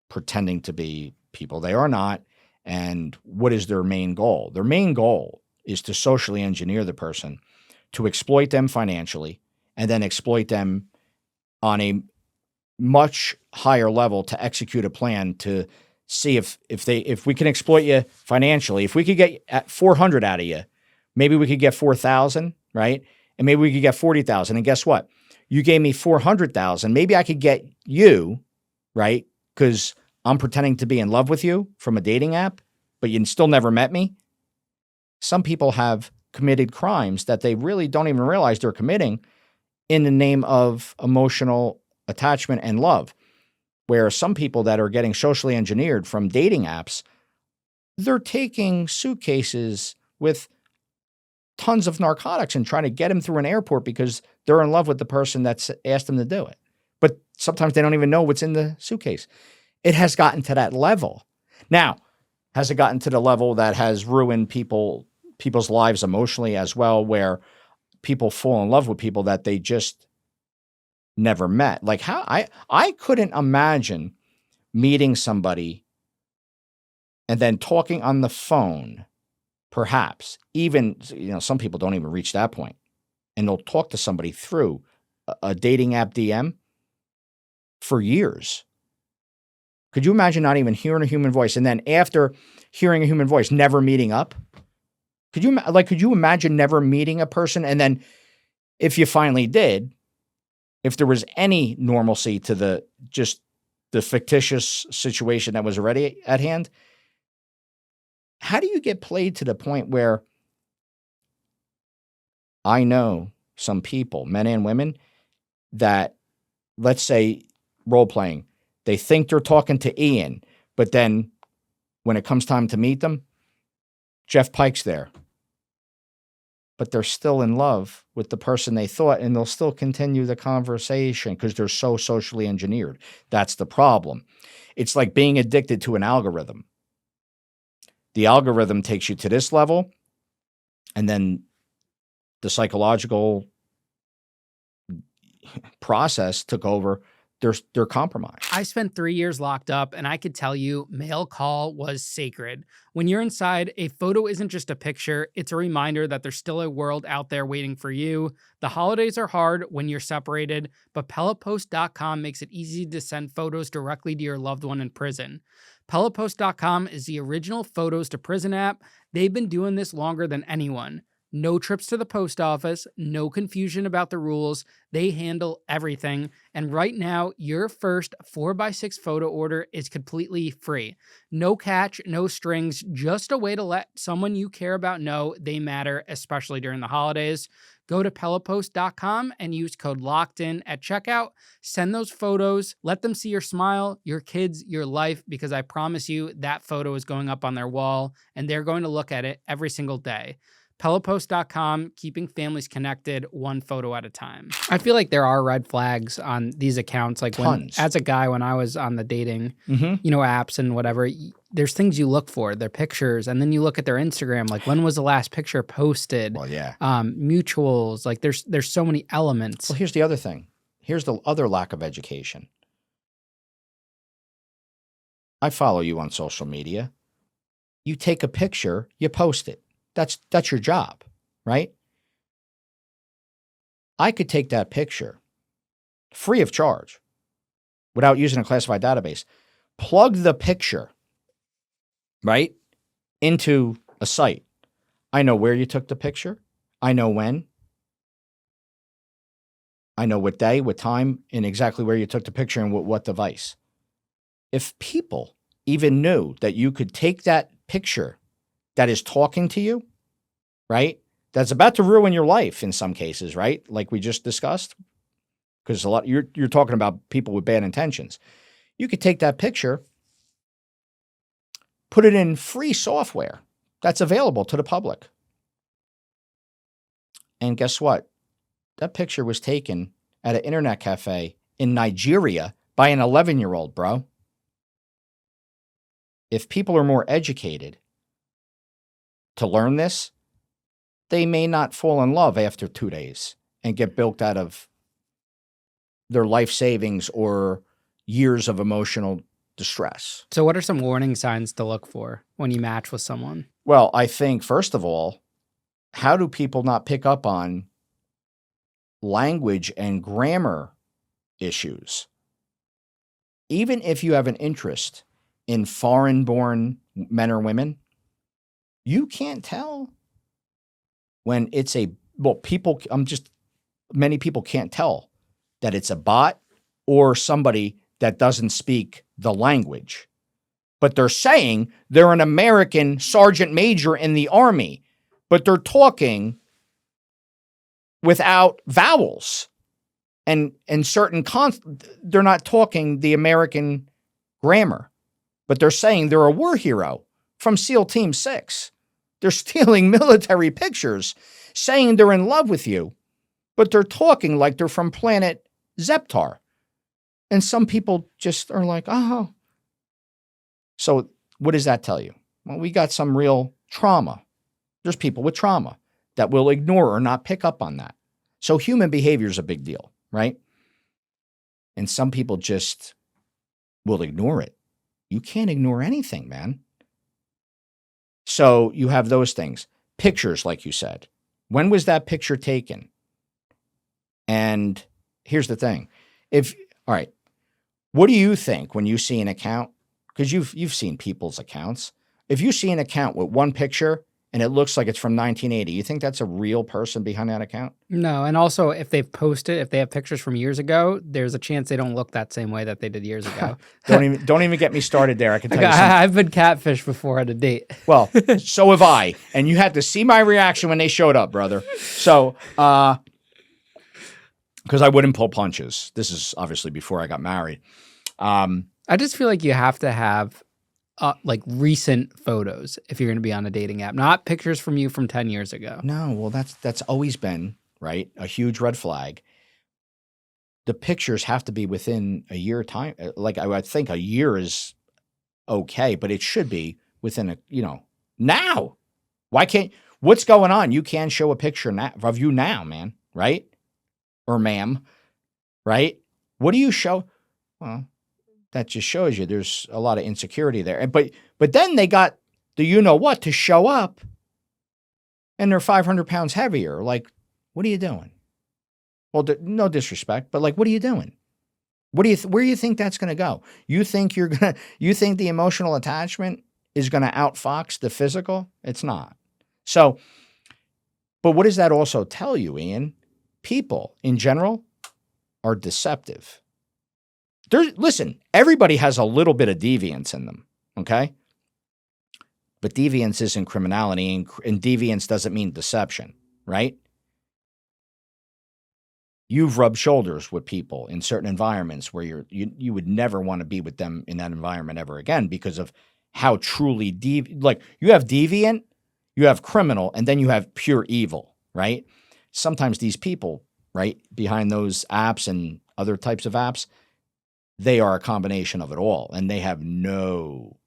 pretending to be people they are not. And what is their main goal? Their main goal is to socially engineer the person, to exploit them financially, and then exploit them on a much higher level to execute a plan to see if we can exploit you financially. If we could get at 400 out of you, maybe we could get 4,000, right? And maybe we could get 40,000. And guess what? You gave me 400,000. Maybe I could get you, right? Because I'm pretending to be in love with you from a dating app, but you still never met me. Some people have committed crimes that they really don't even realize they're committing in the name of emotional attachment and love, where some people that are getting socially engineered from dating apps, they're taking suitcases with tons of narcotics and trying to get them through an airport because they're in love with the person that's asked them to do it. But sometimes they don't even know what's in the suitcase. It has gotten to that level. Now, has it gotten to the level that has ruined people's lives emotionally as well, where people fall in love with people that they just never met? Like, how I couldn't imagine meeting somebody and then talking on the phone, perhaps even, some people don't even reach that point, and they'll talk to somebody through a dating app DM for years. Could you imagine not even hearing a human voice, and then after hearing a human voice, never meeting up? Could you imagine never meeting a person, and then if you finally did, if there was any normalcy to the fictitious situation that was already at hand, how do you get played to the point where I know some people, men and women, that, let's say, role playing, they think they're talking to Ian, but then when it comes time to meet them, Jeff Pike's there. But they're still in love with the person they thought, and they'll still continue the conversation because they're so socially engineered. That's the problem. It's like being addicted to an algorithm. The algorithm takes you to this level, and then the psychological process took over. They're compromised. I spent 3 years locked up, and I could tell you mail call was sacred. When you're inside, a photo isn't just a picture, it's a reminder that there's still a world out there waiting for you. The holidays are hard when you're separated, but PelletPost.com makes it easy to send photos directly to your loved one in prison. Pelopost.com is the original photos to prison app. They've been doing this longer than anyone. No trips to the post office, no confusion about the rules. They handle everything. And right now, your first 4x6 photo order is completely free. No catch, no strings, just a way to let someone you care about know they matter, especially during the holidays. Go to Pelopost.com and use code LOCKEDIN at checkout. Send those photos. Let them see your smile, your kids, your life, because I promise you that photo is going up on their wall and they're going to look at it every single day. Pelopost.com, keeping families connected one photo at a time. I feel like there are red flags on these accounts. Like Tons. as a guy, when I was on the dating, Mm-hmm. apps and whatever, there's things you look for, their pictures, and then you look at their Instagram, like when was the last picture posted? Well, yeah. Mutuals, like there's so many elements. Well, here's the other thing. Here's the other lack of education. I follow you on social media. You take a picture, you post it. That's your job, right? I could take that picture free of charge without using a classified database, plug the picture, right, into a site. I know where you took the picture. I know when. I know what day, what time, and exactly where you took the picture and what device. If people even knew that you could take that picture that is talking to you, right, that's about to ruin your life in some cases, right, like we just discussed, because you're talking about people with bad intentions. You could take that picture, put it in free software that's available to the public. And guess what? That picture was taken at an internet cafe in Nigeria by an 11-year-old, bro. If people are more educated to learn this, they may not fall in love after 2 days and get bilked out of their life savings or years of emotional distress. So what are some warning signs to look for when you match with someone? Well, I think, first of all, how do people not pick up on language and grammar issues? Even if you have an interest in foreign-born men or women, you can't tell when it's many people can't tell that it's a bot or somebody that doesn't speak the language. But they're saying they're an American sergeant major in the Army, but they're talking without vowels and certain they're not talking the American grammar, but they're saying they're a war hero from SEAL Team 6. They're stealing military pictures, saying they're in love with you, but they're talking like they're from planet Zeptar. And some people just are like, oh. So what does that tell you? Well, we got some real trauma. There's people with trauma that will ignore or not pick up on that. So human behavior is a big deal, right? And some people just will ignore it. You can't ignore anything, man. So you have those things. Pictures, like you said. When was that picture taken? And here's the thing. All right, what do you think when you see an account? Because you've seen people's accounts. If you see an account with one picture and it looks like it's from 1980, you think that's a real person behind that account? No, and also if they have pictures from years ago, there's a chance they don't look that same way that they did years ago. Don't even get me started there. I can tell you something. I've been catfished before at a date. Well, so have I. And you had to see my reaction when they showed up, brother. So, because I wouldn't pull punches. This is obviously before I got married. I just feel like you have to have like recent photos if you're going to be on a dating app, not pictures from you from 10 years ago. No, well, that's always been, right, a huge red flag. The pictures have to be within a year time. Like I would think a year is okay, but it should be within now. Why can't, what's going on? You can show a picture of you now, man, right? Or ma'am, right? What do you show? Well, that just shows you there's a lot of insecurity there. But then they got the you-know-what to show up, and they're 500 pounds heavier. Like, what are you doing? Well, no disrespect, but like, what are you doing? Where do you think that's going to go? You think you think the emotional attachment is going to outfox the physical? It's not. So, but what does that also tell you, Ian? People in general are deceptive. Listen, everybody has a little bit of deviance in them, okay? But deviance isn't criminality, and deviance doesn't mean deception, right? You've rubbed shoulders with people in certain environments where you would never want to be with them in that environment ever again because of how truly like you have deviant, you have criminal, and then you have pure evil, right? Sometimes these people, right, behind those apps and other types of apps, they are a combination of it all, and they have no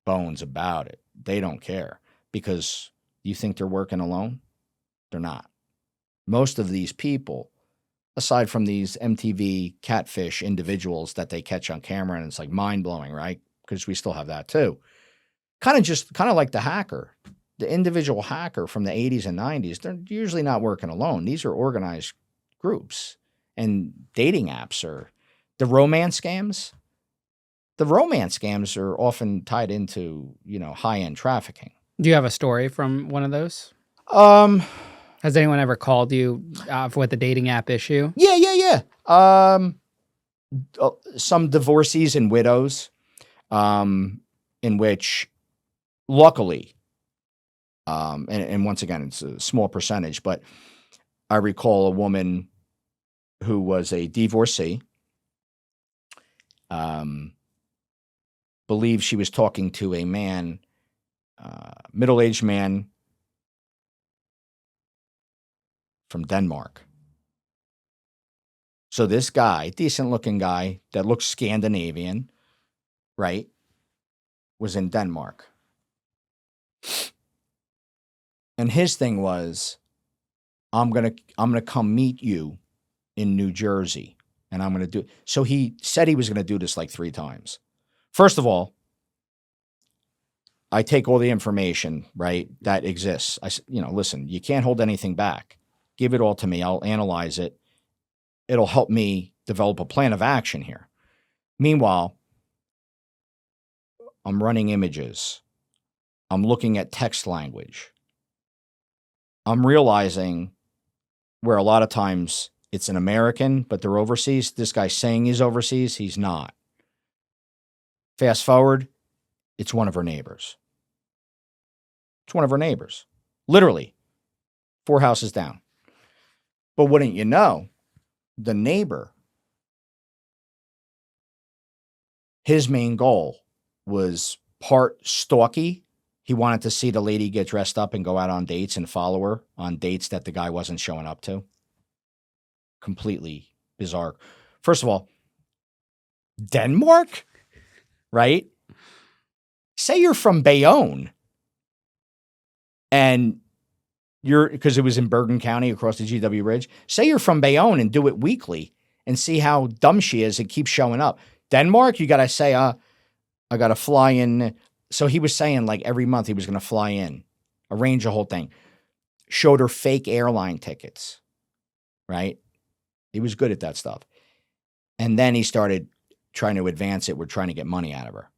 bones about it. They don't care because you think they're working alone? They're not. Most of these people, aside from these MTV catfish individuals that they catch on camera, and it's like mind-blowing, right? Because we still have that too. Kind of like the hacker, the individual hacker from the 80s and 90s, they're usually not working alone. These are organized groups, and dating apps are the romance scams. The romance scams are often tied into, high-end trafficking. Do you have a story from one of those? Um, Has anyone ever called you with a dating app issue? yeah. Some divorcees and widows, in which, luckily, and once again, it's a small percentage, but I recall a woman who was a divorcee, believed she was talking to a man, middle-aged man from Denmark. So this guy, decent-looking guy that looks Scandinavian, right, was in Denmark. And his thing was, I'm gonna come meet you in New Jersey, and I'm gonna do. So he said he was gonna do this like 3 times. First of all, I take all the information, right, that exists. Listen, you can't hold anything back. Give it all to me. I'll analyze it. It'll help me develop a plan of action here. Meanwhile, I'm running images. I'm looking at text language. I'm realizing where a lot of times it's an American, but they're overseas. This guy's saying he's overseas. He's not. Fast forward, it's one of her neighbors. It's one of her neighbors. Literally, 4 houses down. But wouldn't you know, the neighbor, his main goal was part stalky. He wanted to see the lady get dressed up and go out on dates and follow her on dates that the guy wasn't showing up to. Completely bizarre. First of all, Denmark, right? Say you're from Bayonne and because it was in Bergen County across the GW Ridge. Say you're from Bayonne and do it weekly and see how dumb she is and keep showing up. Denmark, you got to say, I got to fly in. So he was saying like every month he was going to fly in, arrange the whole thing. Showed her fake airline tickets, right? He was good at that stuff. And then he started trying to advance it. We're trying to get money out of her.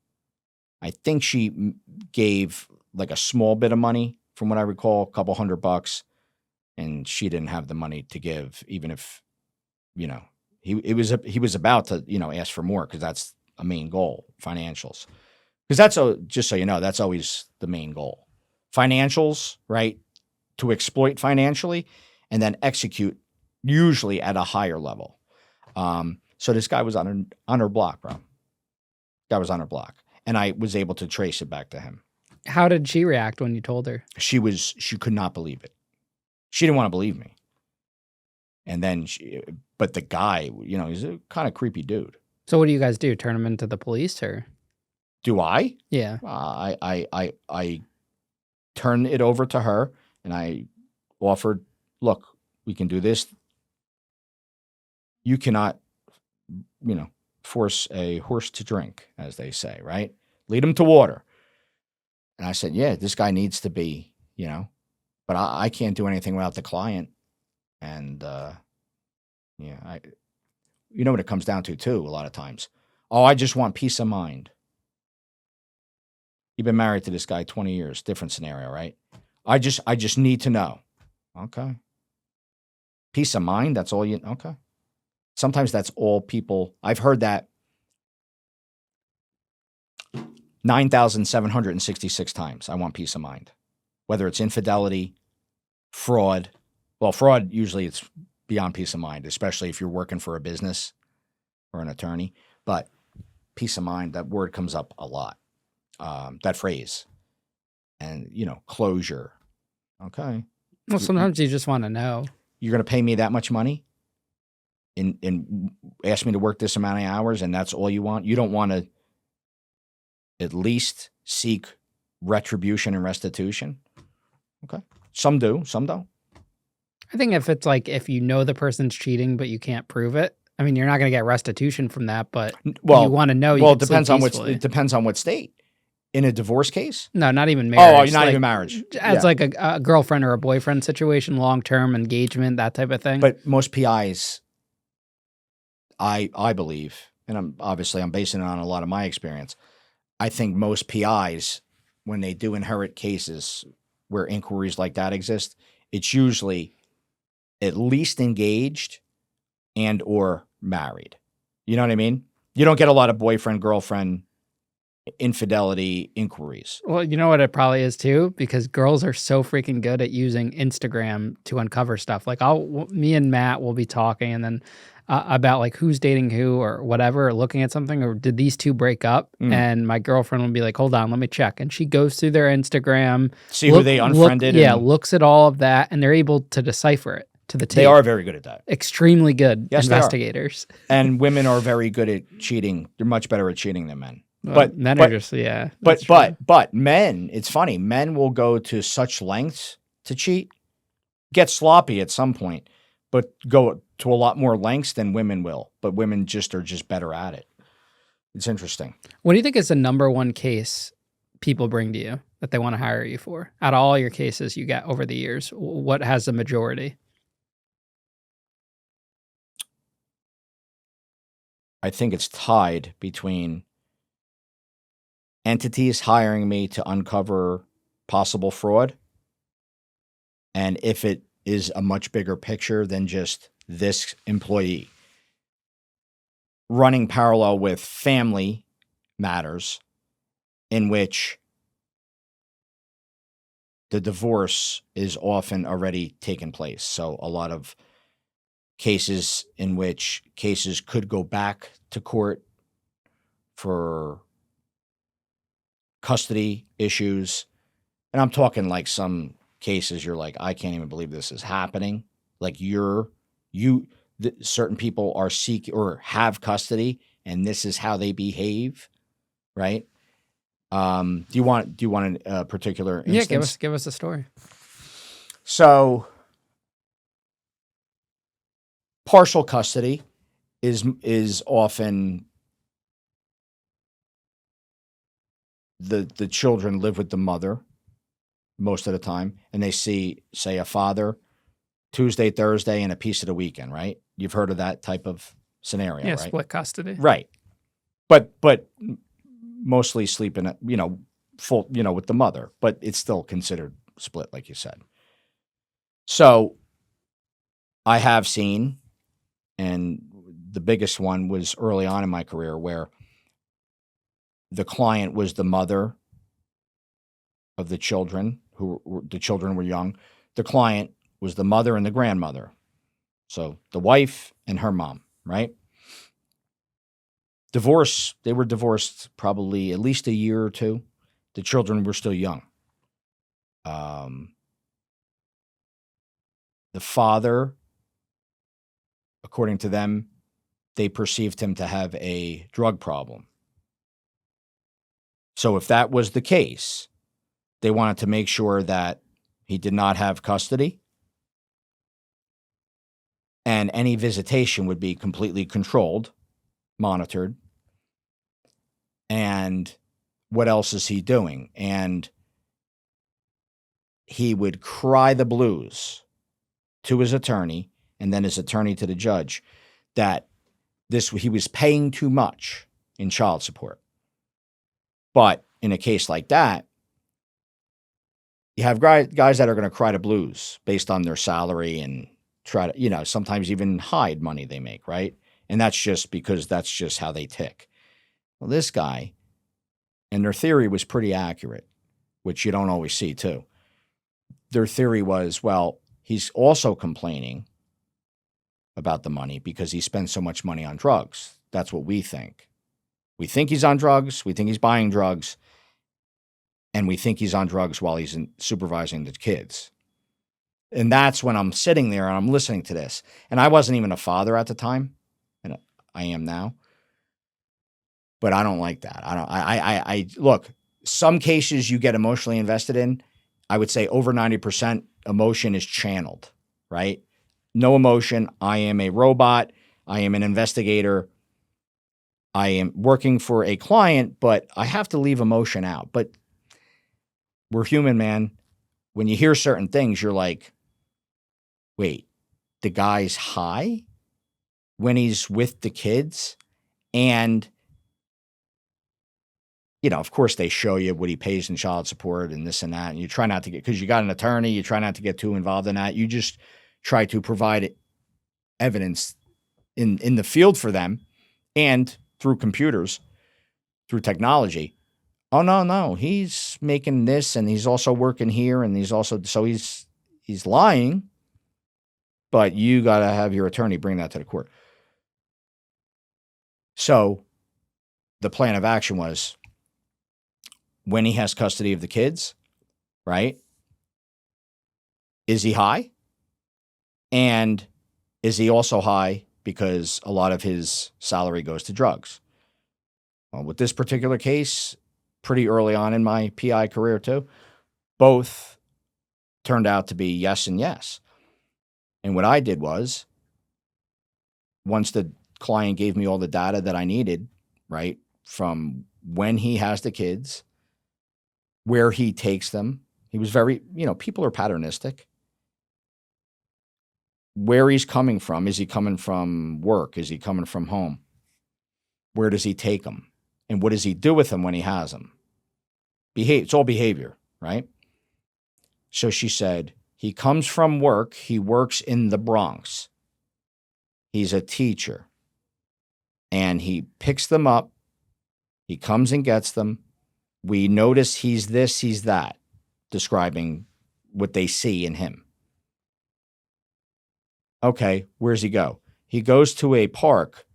I think she gave like a small bit of money, from what I recall, a couple $100, and she didn't have the money to give, even if, he was about to, ask for more, because that's a main goal, financials. Because just so you know, that's always the main goal. Financials, right? To exploit financially and then execute usually at a higher level. So this guy was on her block, bro. Guy was on her block. And I was able to trace it back to him. How did she react when you told her? She could not believe it. She didn't want to believe me. And then but the guy, he's a kind of creepy dude. So what do you guys do? Turn him into the police, or? Do I? Yeah. I turned it over to her and I offered, look, we can do this. You cannot, force a horse to drink, as they say, right? Lead him to water. And I said, yeah, this guy needs to be, but I can't do anything without the client. And, you know what it comes down to too, a lot of times. Oh, I just want peace of mind. You've been married to this guy 20 years, different scenario, right? I just need to know. Okay. Peace of mind, that's all you, okay. Sometimes that's all people, I've heard that 9,766 times. I want peace of mind. Whether it's infidelity, fraud. Well, fraud, usually it's beyond peace of mind, especially if you're working for a business or an attorney. But peace of mind, that word comes up a lot. That phrase. And, closure. Okay. Well, sometimes you just want to know. You're going to pay me that much money and ask me to work this amount of hours, and that's all you want? You don't want to at least seek retribution and restitution? Okay. Some do, some don't. I think if it's like, if you know the person's cheating, but you can't prove it, I mean, you're not going to get restitution from that, but you want to know. Well, it depends on what state. In a divorce case? No, not even marriage. Oh, you're not even marriage. As like a girlfriend or a boyfriend situation, long-term engagement, that type of thing. But most PIs, I believe, and I'm basing it on a lot of my experience. I think most PIs, when they do inherit cases where inquiries like that exist, it's usually at least engaged and or married. You know what I mean? You don't get a lot of boyfriend, girlfriend, infidelity inquiries. Well, you know what it probably is too? Because girls are so freaking good at using Instagram to uncover stuff. Like me and Matt will be talking and then about like who's dating who or whatever, or looking at something, or did these two break up? And my girlfriend will be like, hold on, let me check. And she goes through their Instagram. See who they unfriended. Looks at all of that, and they're able to decipher it to the T. They are very good at that. Extremely good investigators. And women are very good at cheating. They're much better at cheating than men. But men are just, But men, it's funny. Men will go to such lengths to cheat, get sloppy at some point, but go to a lot more lengths than women will. But women are just better at it. It's interesting. What do you think is the number one case people bring to you that they want to hire you for? Out of all your cases you got over the years, what has the majority? I think it's tied between entities hiring me to uncover possible fraud, and if it is a much bigger picture than just this employee. Running parallel with family matters in which the divorce is often already taken place. So a lot of cases in which cases could go back to court for custody issues. And I'm talking like some cases you're like, I can't even believe this is happening. Like certain people are or have custody, and this is how they behave, right? Do you want a particular instance? Yeah, give us a story. So partial custody is often the children live with the mother most of the time, and they see, say, a father Tuesday, Thursday, and a piece of the weekend, right? You've heard of that type of scenario, right? Split custody. Right. But mostly sleeping, full, with the mother, but it's still considered split, like you said. So I have seen, and the biggest one was early on in my career, where the client was the mother of the children, the children were young. The client was the mother and the grandmother. So the wife and her mom, right? They were divorced probably at least a year or two. The children were still young. The father, according to them, they perceived him to have a drug problem. So if that was the case, they wanted to make sure that he did not have custody, and any visitation would be completely controlled, monitored. And what else is he doing? And he would cry the blues to his attorney, and then his attorney to the judge, that he was paying too much in child support. But in a case like that, you have guys that are going to cry the blues based on their salary and try to, sometimes even hide money they make, right? And that's just because that's just how they tick. Well, this guy, and their theory was pretty accurate, which you don't always see too. Their theory was, well, he's also complaining about the money because he spends so much money on drugs. That's what we think. We think he's on drugs. We think he's buying drugs. And we think he's on drugs while he's supervising the kids. And that's when I'm sitting there and I'm listening to this. And I wasn't even a father at the time, and I am now. But I don't like that. I look, some cases you get emotionally invested in, I would say over 90% emotion is channeled, right? No emotion. I am a robot. I am an investigator. I am working for a client, but I have to leave emotion out. But we're human, man. When you hear certain things, you're like, wait, the guy's high when he's with the kids? And, of course they show you what he pays in child support and this and that. And you try not to because you got an attorney, you try not to get too involved in that. You just try to provide evidence in the field for them and through computers, through technology. Oh, no, he's making this and he's also working here and he's lying, but you got to have your attorney bring that to the court. So the plan of action was when he has custody of the kids, right? Is he high? And is he also high because a lot of his salary goes to drugs? Well, with this particular case, pretty early on in my PI career too, both turned out to be yes and yes. And what I did was, once the client gave me all the data that I needed, right, from when he has the kids, where he takes them, he was very, people are patternistic. Where he's coming from. Is he coming from work? Is he coming from home? Where does he take them? And what does he do with them when he has them? It's all behavior, right? So she said, he comes from work. He works in the Bronx. He's a teacher. And he picks them up. He comes and gets them. We notice he's this, he's that, describing what they see in him. Okay, where's he go? He goes to a park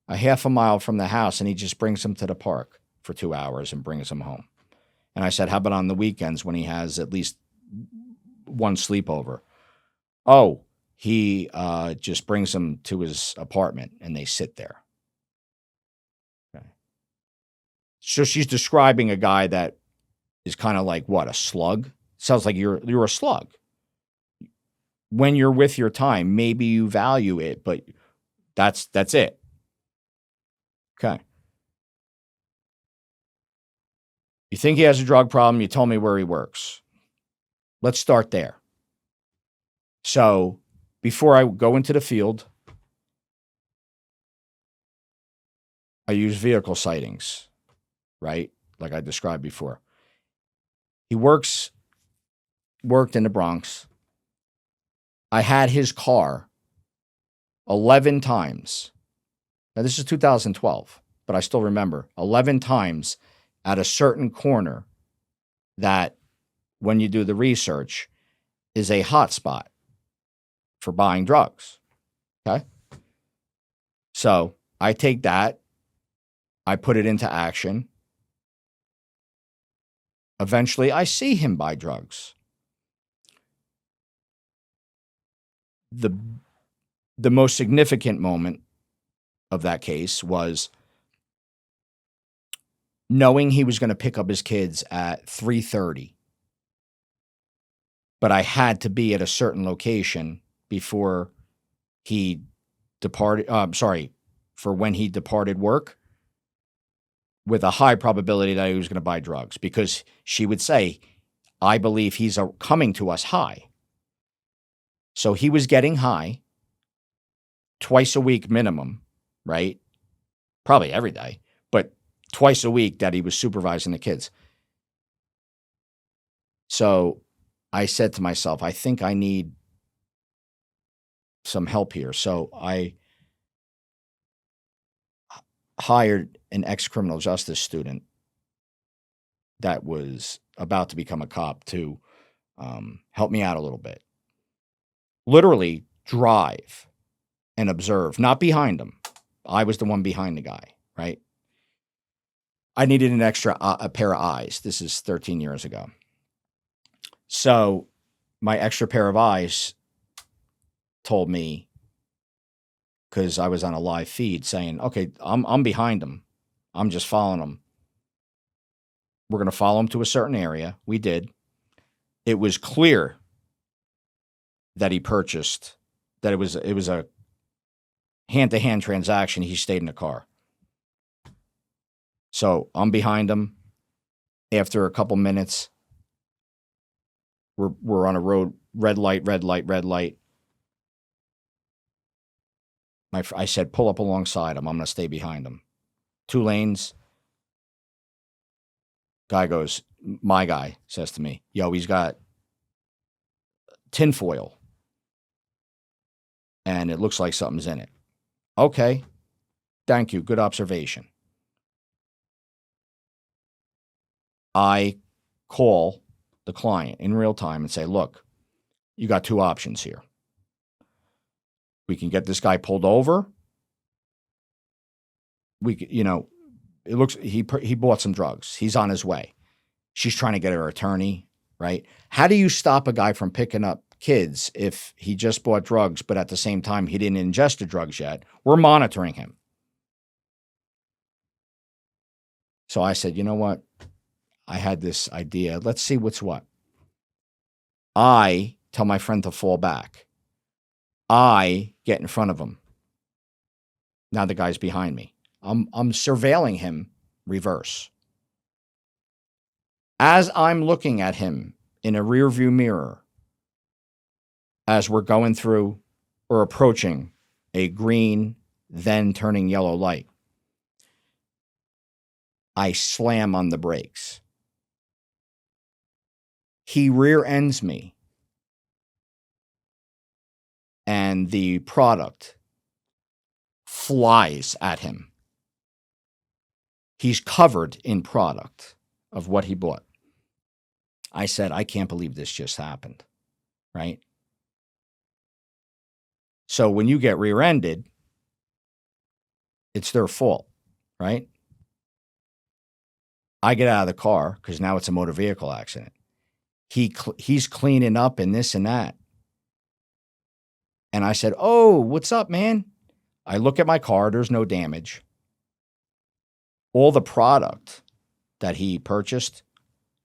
a half a mile from the house, and he just brings them to the park for 2 hours and brings them home. And I said, how about on the weekends when he has at least one sleepover? Oh, he just brings them to his apartment, and they sit there. Okay. So she's describing a guy that is kind of like, what, a slug? Sounds like you're a slug. When you're with your time, maybe you value it, but that's it. Okay. You think he has a drug problem, you tell me where he works. Let's start there. So before I go into the field, I use vehicle sightings, right? Like I described before. He worked in the Bronx. I had his car 11 times. Now, this is 2012, but I still remember 11 times at a certain corner that, when you do the research, is a hot spot for buying drugs. Okay? So I take that, I put it into action. Eventually, I see him buy drugs. The most significant moment of that case was knowing he was going to pick up his kids at 3:30, but I had to be at a certain location before he departed. For when he departed work, with a high probability that he was going to buy drugs, because she would say, I believe he's coming to us high. So he was getting high twice a week minimum, right? probably every day, but twice a week that he was supervising the kids. So I said to myself, I think I need some help here. So I hired an ex-criminal justice student that was about to become a cop to help me out a little bit. Literally drive and observe, not behind him. I was the one behind the guy, right? I needed an extra a pair of eyes. This is 13 years ago. So my extra pair of eyes told me, because I was on a live feed, saying, okay, I'm behind him. I'm just following him. We're going to follow him to a certain area. We did. It was clear that he purchased, that it was a hand-to-hand transaction. He stayed in the car. So I'm behind him. After a couple minutes, we're on a road, red light. I said, pull up alongside him. I'm going to stay behind him. 2 lanes. My guy says to me, yo, he's got tinfoil. And it looks like something's in it. Okay. Thank you. Good observation. I call the client in real time and say, look, you got 2 options here. We can get this guy pulled over. It looks, he bought some drugs. He's on his way. She's trying to get her attorney, right? How do you stop a guy from picking up kids if he just bought drugs, but at the same time, he didn't ingest the drugs yet? We're monitoring him. So I said, you know what? I had this idea. Let's see what's what. I tell my friend to fall back. I get in front of him. Now the guy's behind me. I'm surveilling him reverse. As I'm looking at him in a rearview mirror, as we're going through or approaching a green, then turning yellow light, I slam on the brakes. He rear ends me, and the product flies at him. He's covered in product of what he bought. I said, I can't believe this just happened, right? So when you get rear-ended, it's their fault, right? I get out of the car because now it's a motor vehicle accident. He's cleaning up and this and that. And I said, oh, what's up, man? I look at my car. There's no damage. All the product that he purchased,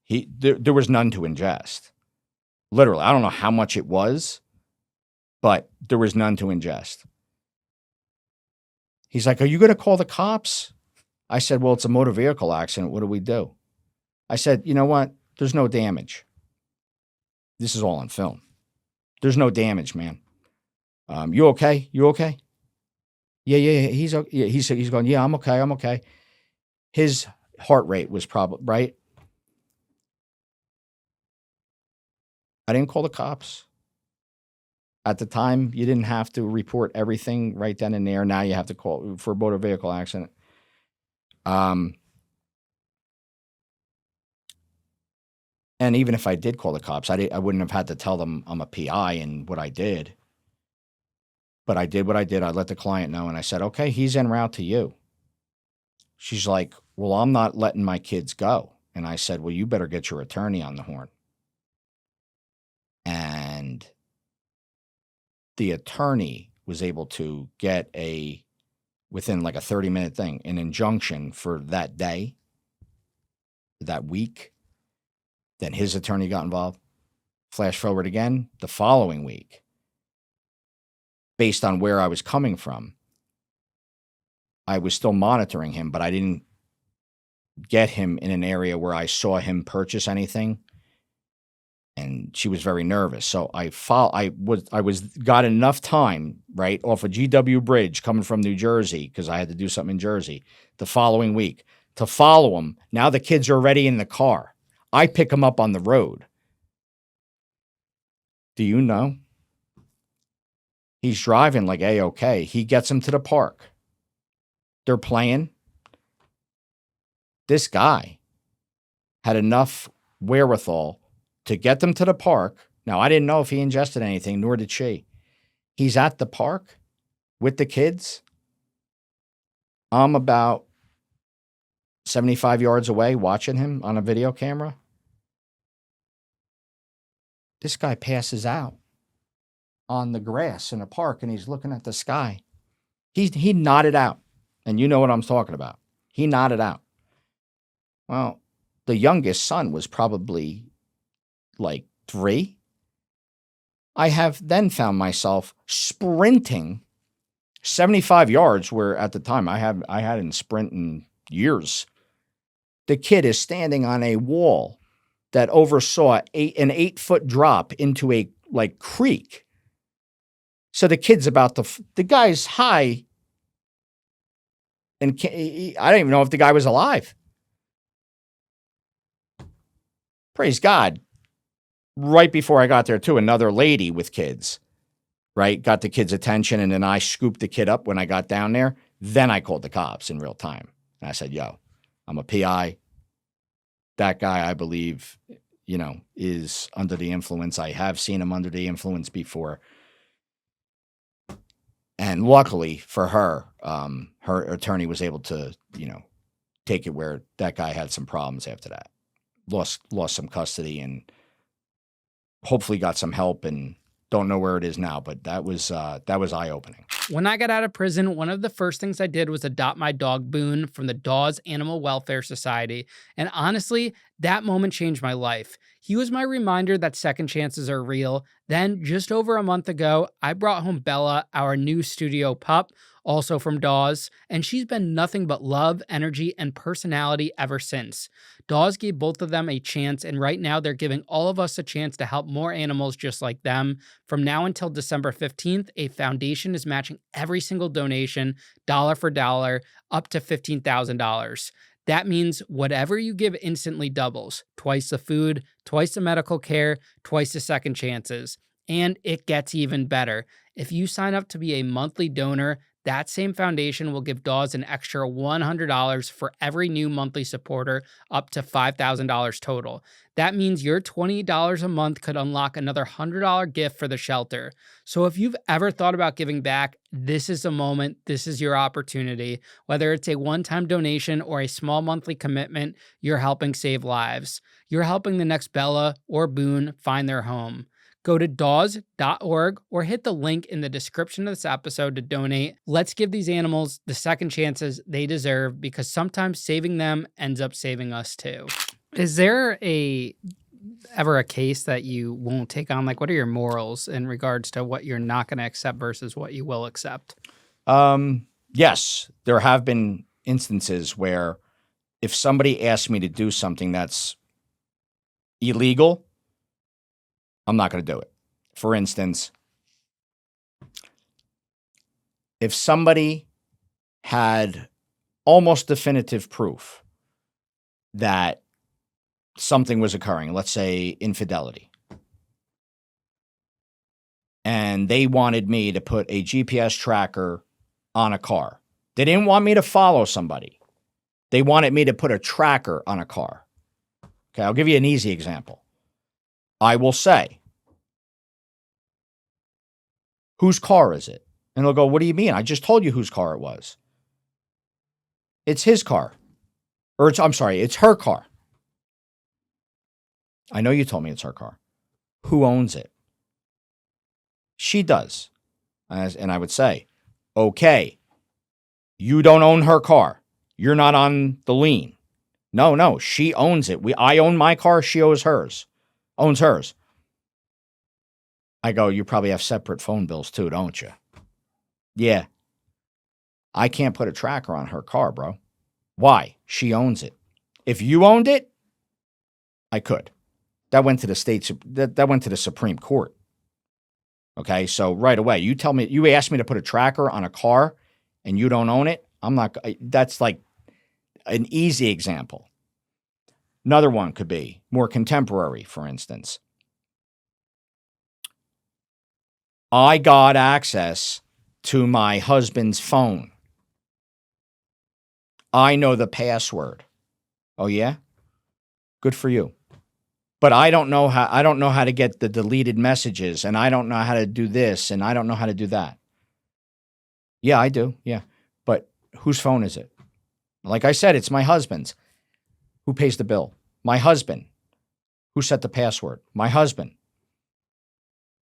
there was none to ingest. Literally, I don't know how much it was, but there was none to ingest. He's like, are you going to call the cops? I said, well, it's a motor vehicle accident. What do we do? I said, you know what? There's no damage. This is all on film. There's no damage, man. You okay? You okay? Yeah. He's going, yeah, I'm okay. His heart rate was probably, right? I didn't call the cops. At the time, you didn't have to report everything right then and there. Now you have to call for a motor vehicle accident. And even if I did call the cops, I wouldn't have had to tell them I'm a PI and what I did. But I did what I did. I let the client know, and I said, okay, he's en route to you. She's like, well, I'm not letting my kids go. And I said, well, you better get your attorney on the horn. And the attorney was able to get within like a 30-minute thing, an injunction for that day, that week. Then his attorney got involved. Flash forward again, the following week. Based on where I was coming from, I was still monitoring him, but I didn't get him in an area where I saw him purchase anything. And she was very nervous. So I got enough time right, off of GW Bridge coming from New Jersey, because I had to do something in Jersey the following week, to follow him. Now the kids are already in the car. I pick him up on the road. Do you know? He's driving like A-OK. He gets him to the park. They're playing. This guy had enough wherewithal to get them to the park. Now, I didn't know if he ingested anything, nor did she. He's at the park with the kids. I'm about 75 yards away watching him on a video camera. This guy passes out on the grass in the park, and he's looking at the sky. He nodded out, and you know what I'm talking about. He nodded out. Well, the youngest son was probably like 3. I have then found myself sprinting 75 yards, where at the time I hadn't sprinted in years. The kid is standing on a wall that oversaw an 8-foot drop into a creek. So the kid's the guy's high, and I don't even know if the guy was alive. Praise God. Right before I got there, too, another lady with kids, right, got the kid's attention, and then I scooped the kid up when I got down there. Then I called the cops in real time. And I said, yo, I'm a PI. That guy, I believe, is under the influence. I have seen him under the influence before. And luckily for her, her attorney was able to, take it where that guy had some problems after that. Lost some custody, and hopefully got some help, and don't know where it is now, but that was eye-opening. When I got out of prison, one of the first things I did was adopt my dog Boone from the Dawes Animal Welfare Society. And honestly, that moment changed my life. He was my reminder that second chances are real. Then, just over a month ago, I brought home Bella, our new studio pup, also from Dawes, and she's been nothing but love, energy, and personality ever since. Dawes gave both of them a chance, and right now they're giving all of us a chance to help more animals just like them. From now until December 15th, a foundation is matching every single donation, dollar for dollar, up to $15,000. That means whatever you give instantly doubles. Twice the food, twice the medical care, twice the second chances. And it gets even better. If you sign up to be a monthly donor, that same foundation will give Dawes an extra $100 for every new monthly supporter, up to $5,000 total. That means your $20 a month could unlock another $100 gift for the shelter. So if you've ever thought about giving back, this is the moment. This is your opportunity. Whether it's a one-time donation or a small monthly commitment, you're helping save lives. You're helping the next Bella or Boone find their home. Go to dawes.org or hit the link in the description of this episode to donate. Let's give these animals the second chances they deserve, because sometimes saving them ends up saving us too. Is there ever a case that you won't take on? Like, what are your morals in regards to what you're not going to accept versus what you will accept? Yes, there have been instances where if somebody asks me to do something that's illegal, I'm not going to do it. For instance, if somebody had almost definitive proof that something was occurring, let's say infidelity, and they wanted me to put a GPS tracker on a car. They didn't want me to follow somebody. They wanted me to put a tracker on a car. Okay, I'll give you an easy example. I will say, whose car is it? And they'll go, what do you mean? I just told you whose car it was. It's his car. Or it's her car. I know you told me it's her car. Who owns it? She does. And I would say, okay, you don't own her car. You're not on the lien. No, she owns it. I own my car. She owns hers. I go, you probably have separate phone bills too, don't you? Yeah. I can't put a tracker on her car, bro. Why? She owns it. If you owned it, I could. That went to the Supreme Court. Okay, so right away, you ask me to put a tracker on a car and you don't own it. That's like an easy example. Another one could be more contemporary, for instance. I got access to my husband's phone. I know the password. Oh yeah? Good for you. But I don't know how to get the deleted messages, and I don't know how to do this, and I don't know how to do that. Yeah, I do. Yeah. But whose phone is it? Like I said, it's my husband's. Who pays the bill? My husband. Who set the password? My husband.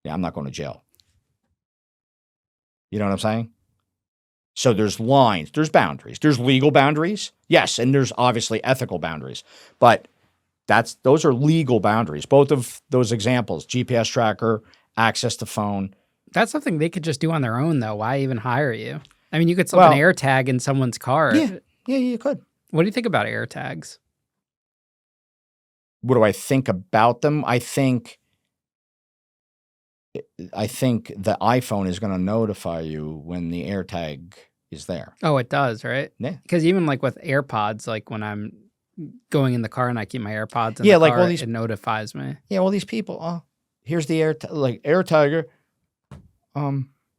Yeah, I'm not going to jail. You know what I'm saying? So there's lines, there's boundaries, there's legal boundaries. Yes, and there's obviously ethical boundaries. But those are legal boundaries. Both of those examples, GPS tracker, access to phone. That's something they could just do on their own, though. Why even hire you? I mean, you could slip an air tag in someone's car. Yeah, you could. What do you think about air tags? What do I think about them? I think the iPhone is going to notify you when the AirTag is there. Oh, it does, right? Yeah. Because even like with AirPods, like when I'm going in the car and I keep my AirPods in Yeah, the like car, all these- it notifies me. Yeah, all these people. Oh, here's the AirTagger.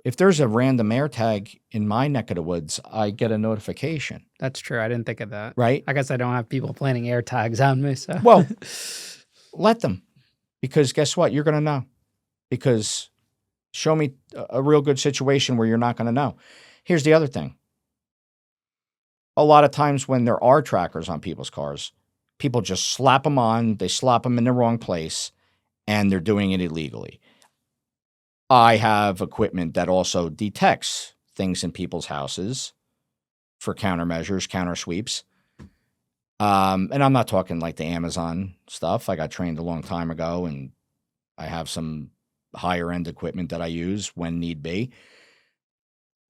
If there's a random AirTag in my neck of the woods, I get a notification. That's true. I didn't think of that. Right? I guess I don't have people planting air tags on me. So Well, let them, because guess what? You're going to know. Because show me a real good situation where you're not going to know. Here's the other thing. A lot of times when there are trackers on people's cars, people just slap them on, they slap them in the wrong place, and they're doing it illegally. I have equipment that also detects things in people's houses for countermeasures, counter sweeps. And I'm not talking like the Amazon stuff. I got trained a long time ago, and I have some higher end equipment that I use when need be.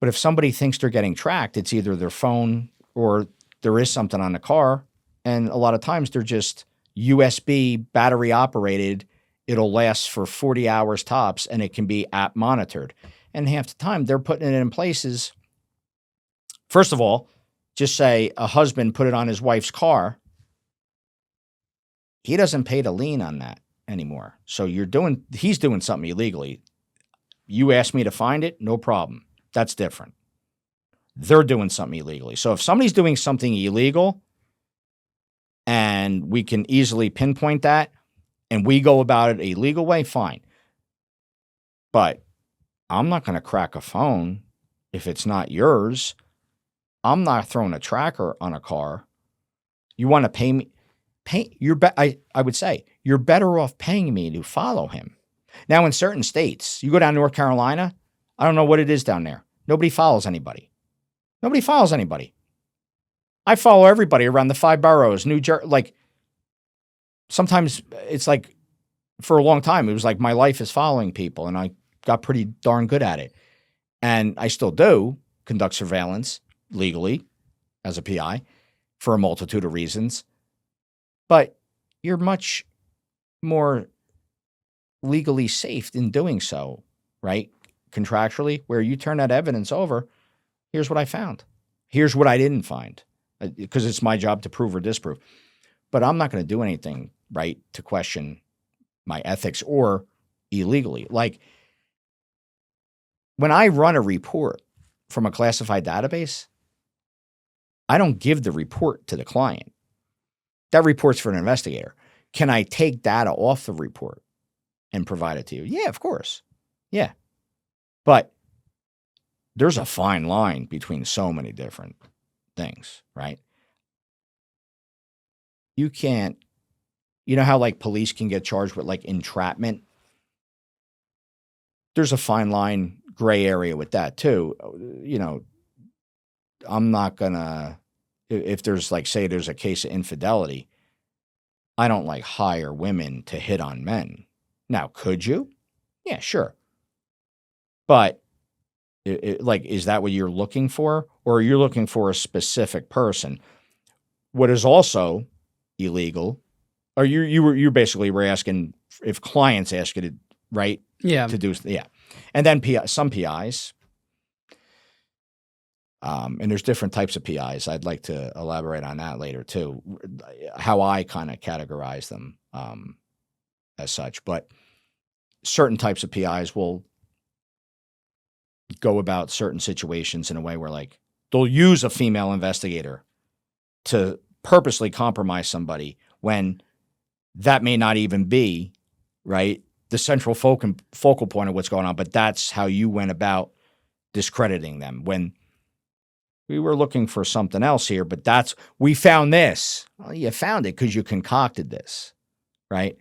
But if somebody thinks they're getting tracked, it's either their phone or there is something on the car. And a lot of times they're just USB battery operated. It'll last for 40 hours tops, and it can be app monitored. And half the time they're putting it in places. First of all, just say a husband put it on his wife's car. He doesn't pay the lien on that anymore. So he's doing something illegally. You ask me to find it, no problem. That's different. They're doing something illegally. So if somebody's doing something illegal and we can easily pinpoint that and we go about it a legal way, fine. But I'm not going to crack a phone if it's not yours. I'm not throwing a tracker on a car. You want to pay me? I would say you're better off paying me to follow him. Now, in certain states, you go down to North Carolina, I don't know what it is down there. Nobody follows anybody. Nobody follows anybody. I follow everybody around the 5 boroughs, New Jersey. Like, sometimes it's like, for a long time, it was like my life is following people, and I got pretty darn good at it. And I still do conduct surveillance legally as a PI for a multitude of reasons. But you're much more legally safe in doing so, right? Contractually, where you turn that evidence over, here's what I found. Here's what I didn't find, because it's my job to prove or disprove. But I'm not going to do anything, right, to question my ethics or illegally. Like, when I run a report from a classified database, I don't give the report to the client. That report's for an investigator. Can I take data off the report and provide it to you? Yeah, of course. Yeah. But there's a fine line between so many different things, right? You can't, you know how like police can get charged with like entrapment? There's a fine line, gray area with that too. You know, I'm not gonna, if there's like, say there's a case of infidelity, I don't like hire women to hit on men. Now, could you? Yeah, sure. But like, is that what you're looking for? Or are you looking for a specific person? What is also illegal, or you basically were asking if clients ask you to, right? yeah. To do, yeah. And then some PIs, and there's different types of PIs. I'd like to elaborate on that later too, how I kind of categorize them as such. But certain types of PIs will go about certain situations in a way where, like, they'll use a female investigator to purposely compromise somebody when that may not even be, right, the central focal point of what's going on, but that's how you went about discrediting them when we were looking for something else here, but we found this. Well, you found it because you concocted this, right?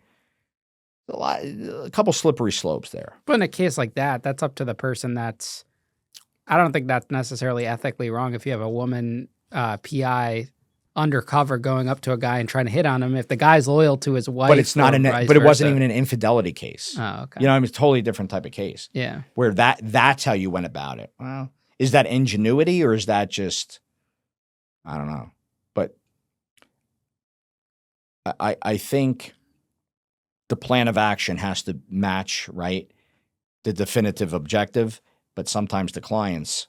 A couple slippery slopes there. But in a case like that, that's up to the person. I don't think that's necessarily ethically wrong if you have a woman PI undercover going up to a guy and trying to hit on him. If the guy's loyal to his wife, but it's not but it wasn't even an infidelity case. Oh, okay. You know, I mean, it's a totally different type of case. Yeah. Where that's how you went about it. Well, is that ingenuity or is that just, I don't know. But I think the plan of action has to match, right, the definitive objective, but sometimes the clients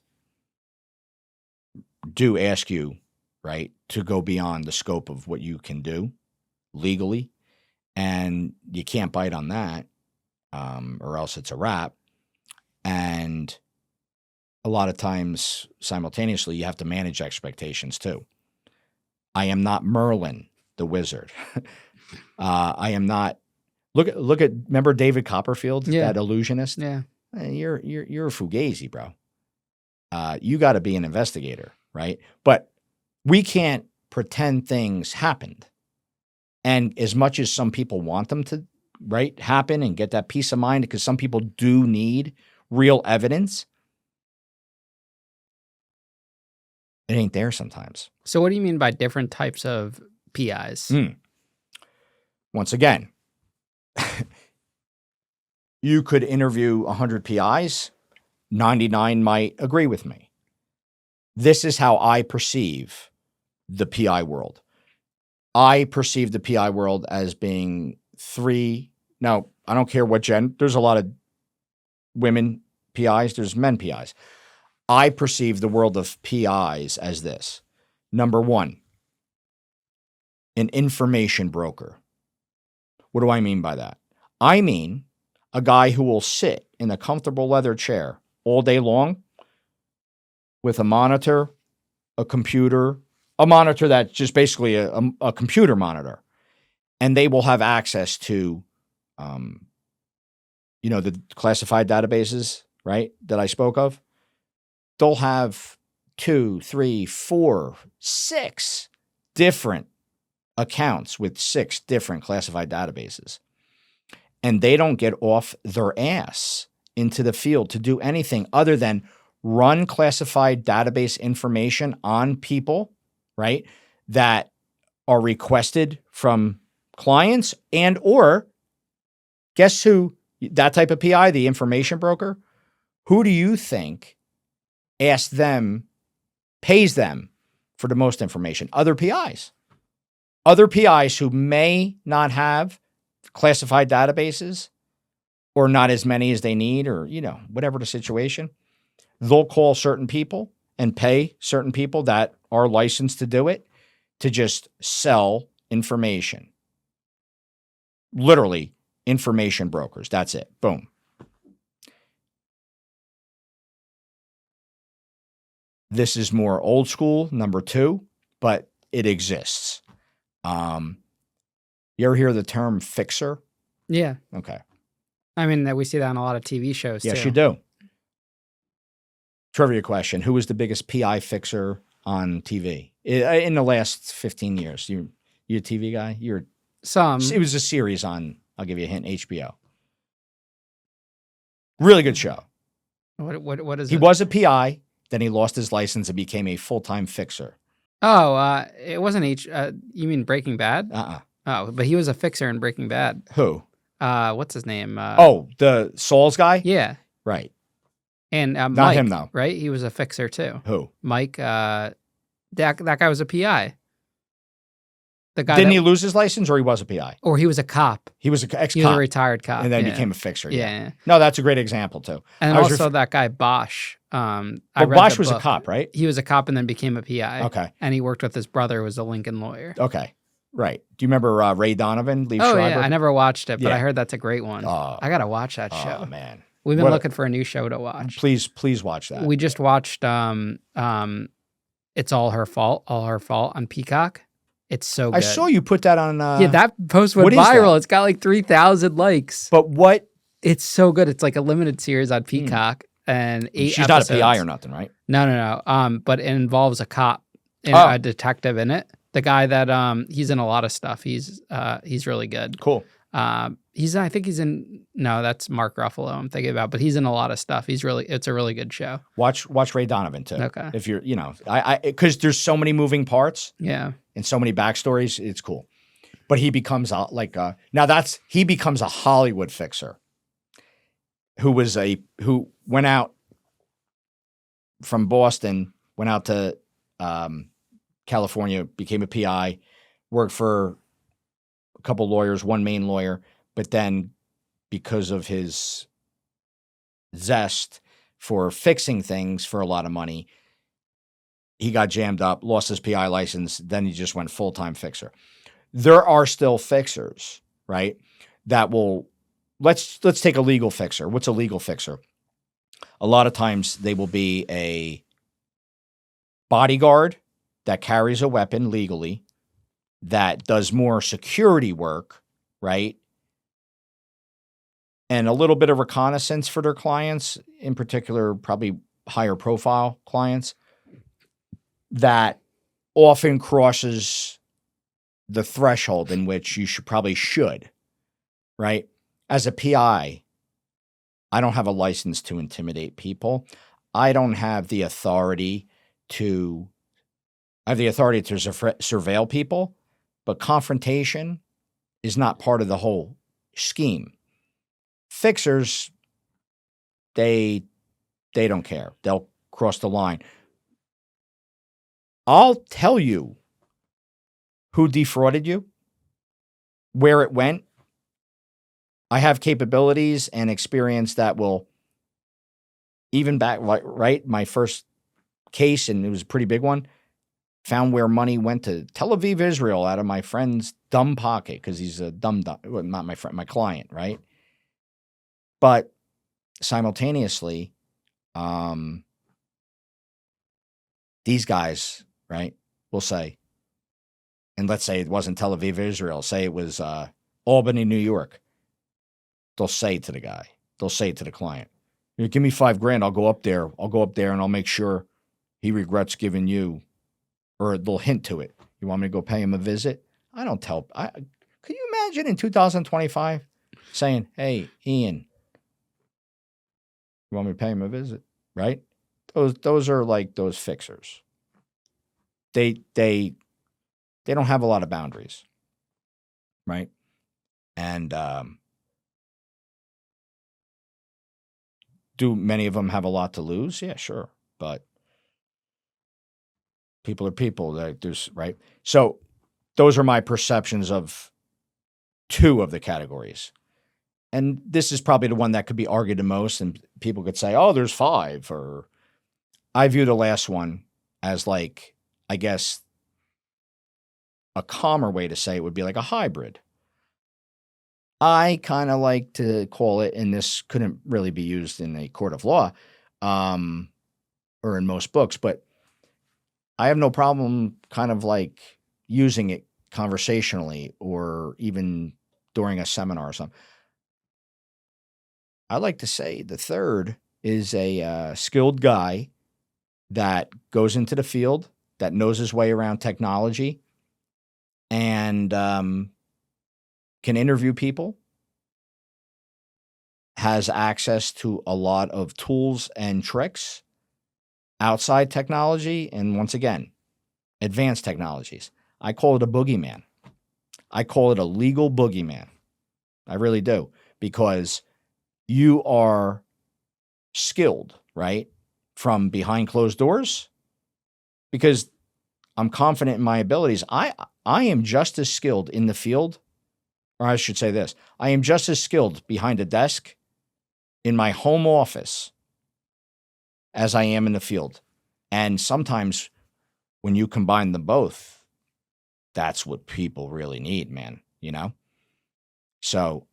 do ask you, right, to go beyond the scope of what you can do legally, and you can't bite on that, or else it's a wrap. And a lot of times, simultaneously, you have to manage expectations too. I am not Merlin, the wizard. I am not. Look at. Remember David Copperfield, that illusionist? Yeah. You're a fugazi, bro. You got to be an investigator, right? But we can't pretend things happened. And as much as some people want them to, right, happen and get that peace of mind, because some people do need real evidence, it ain't there sometimes. So what do you mean by different types of PIs? Once again, you could interview 100 PIs, 99 might agree with me. This is how I perceive the PI world. I perceive the PI world as being three. Now, I don't care what there's a lot of women PIs, there's men PIs. I perceive the world of PIs as this. Number one, an information broker. What do I mean by that? I mean a guy who will sit in a comfortable leather chair all day long with a monitor, a computer, a monitor that's just basically a computer monitor. And they will have access to, the classified databases, right, that I spoke of. They'll have 2, 3, 4, 6 different accounts with 6 different classified databases. And they don't get off their ass into the field to do anything other than run classified database information on people, right, that are requested from clients, and or guess who, that type of PI, the information broker, who do you think pays them for the most information? Other PIs. Other PIs who may not have classified databases or not as many as they need, or, whatever the situation. They'll call certain people and pay certain people that are licensed to do it to just sell information. Literally, information brokers. That's it. Boom. This is more old school, number 2, but it exists. You ever hear the term fixer? Yeah. Okay. I mean, we see that on a lot of TV shows, Yes, too. you do. Trivia question. Who was the biggest PI fixer on TV in the last 15 years? You a TV guy? It was a series on, I'll give you a hint, HBO. Really good show. What is it? He was a PI, then he lost his license and became a full-time fixer. Oh, it wasn't you mean Breaking Bad? Uh-uh. Oh, but he was a fixer in Breaking Bad. Who? What's his name? The Saul's guy? Yeah. Right. And Not Mike, him, though. Right? He was a fixer, too. Who? Mike, that guy was a PI. The guy Didn't that, he lose his license, or he was a PI? or he was a cop. He was an He was a ex-cop, retired cop. and then yeah. became a fixer. Yeah. Yeah. No, that's a great example too. And I was also that guy Bosch. I But read Bosch the was a book. cop, right? He was a cop and then became a PI. Okay. And he worked with his brother, who was a Lincoln lawyer. Okay. Right. Do you remember Ray Donovan, Liev Oh Schreiber? yeah, I never watched it, but Yeah. I heard that's a great one. Oh. I gotta watch that Oh show. man. We've been What a- looking for a new show to watch. Please watch that. We just watched It's All Her Fault on Peacock. It's so good. I saw you put that on. Yeah, that post went what is viral. that? It's got like 3,000 likes. But what? It's so good. It's like a limited series on Peacock and 8 She's episodes. not a PI or nothing, right? No. But it involves a cop and Oh. a detective in it. The guy that he's in a lot of stuff. He's really good. Cool. I think he's in. No, that's Mark Ruffalo. I'm thinking about, but he's in a lot of stuff. It's a really good show. Watch Ray Donovan too. Okay. If you're, because there's so many moving parts Yeah. and so many backstories, it's cool. But he becomes he becomes a Hollywood fixer who went out from Boston, went out to California, became a PI, worked for a couple lawyers, one main lawyer, but then because of his zest for fixing things for a lot of money, he got jammed up, lost his PI license, then he just went full-time fixer. There are still fixers, right? That will let's take a legal fixer. What's a legal fixer? A lot of times they will be a bodyguard that carries a weapon legally, that does more security work, right? And a little bit of reconnaissance for their clients, in particular, probably higher profile clients, that often crosses the threshold in which you should, right? As a PI, I don't have a license to intimidate people. I have the authority to surveil people, but confrontation is not part of the whole scheme. Fixers, they don't care. They'll cross the line. I'll tell you who defrauded you, where it went. I have capabilities and experience that will, even back, right, my first case, and it was a pretty big one, found where money went to Tel Aviv, Israel, out of my friend's dumb pocket, because he's a dumb, well, not my friend, my client, right? But simultaneously, these guys, right, will say, and let's say it wasn't Tel Aviv, Israel, say it was Albany, New York. They'll say to the guy, they'll say to the client, give me $5,000, I'll go up there and I'll make sure he regrets giving you, or they'll hint to it. You want me to go pay him a visit? Can you imagine in 2025 saying, hey, Ian, you want me to pay him a visit? Right? Those are like those fixers. They don't have a lot of boundaries. Right? And do many of them have a lot to lose? Yeah, sure. But people are people. Right? So those are my perceptions of two of the categories. And this is probably the one that could be argued the most, and people could say, oh, there's 5. Or I view the last one as, like, I guess a calmer way to say it would be like a hybrid. I kind of like to call it, and this couldn't really be used in a court of law or in most books, but I have no problem kind of like using it conversationally or even during a seminar or something. I like to say the third is a skilled guy that goes into the field, that knows his way around technology, and can interview people, has access to a lot of tools and tricks outside technology, and once again, advanced technologies. I call it a boogeyman. I call it a legal boogeyman. I really do, because you are skilled, right? From behind closed doors, because I'm confident in my abilities. I I am just as skilled in the field, or I should say this, I am just as skilled behind a desk in my home office as I am in the field. And sometimes when you combine them both, that's what people really need, man, you know? So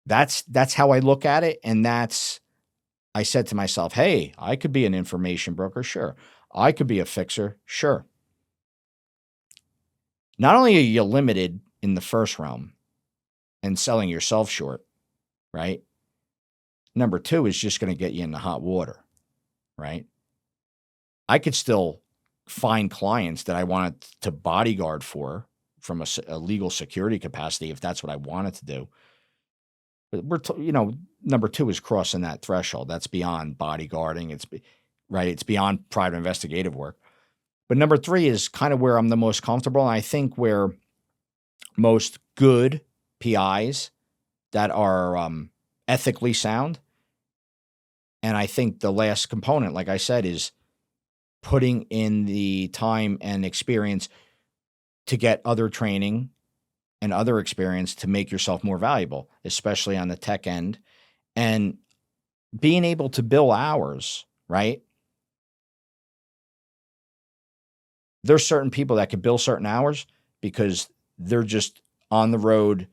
that's how I look at it. And I said to myself, hey, I could be an information broker. Sure. I could be a fixer. Sure. Not only are you limited in the first realm and selling yourself short, right? Number two is just going to get you in the hot water, right? I could still find clients that I wanted to bodyguard for from a legal security capacity if that's what I wanted to do. But number two is crossing that threshold. That's beyond bodyguarding. It's beyond private investigative work. But number three is kind of where I'm the most comfortable. And I think where most good PIs that are ethically sound. And I think the last component, like I said, is putting in the time and experience to get other training and other experience to make yourself more valuable, especially on the tech end, and being able to bill hours, right? There's certain people that could bill certain hours because they're just on the road.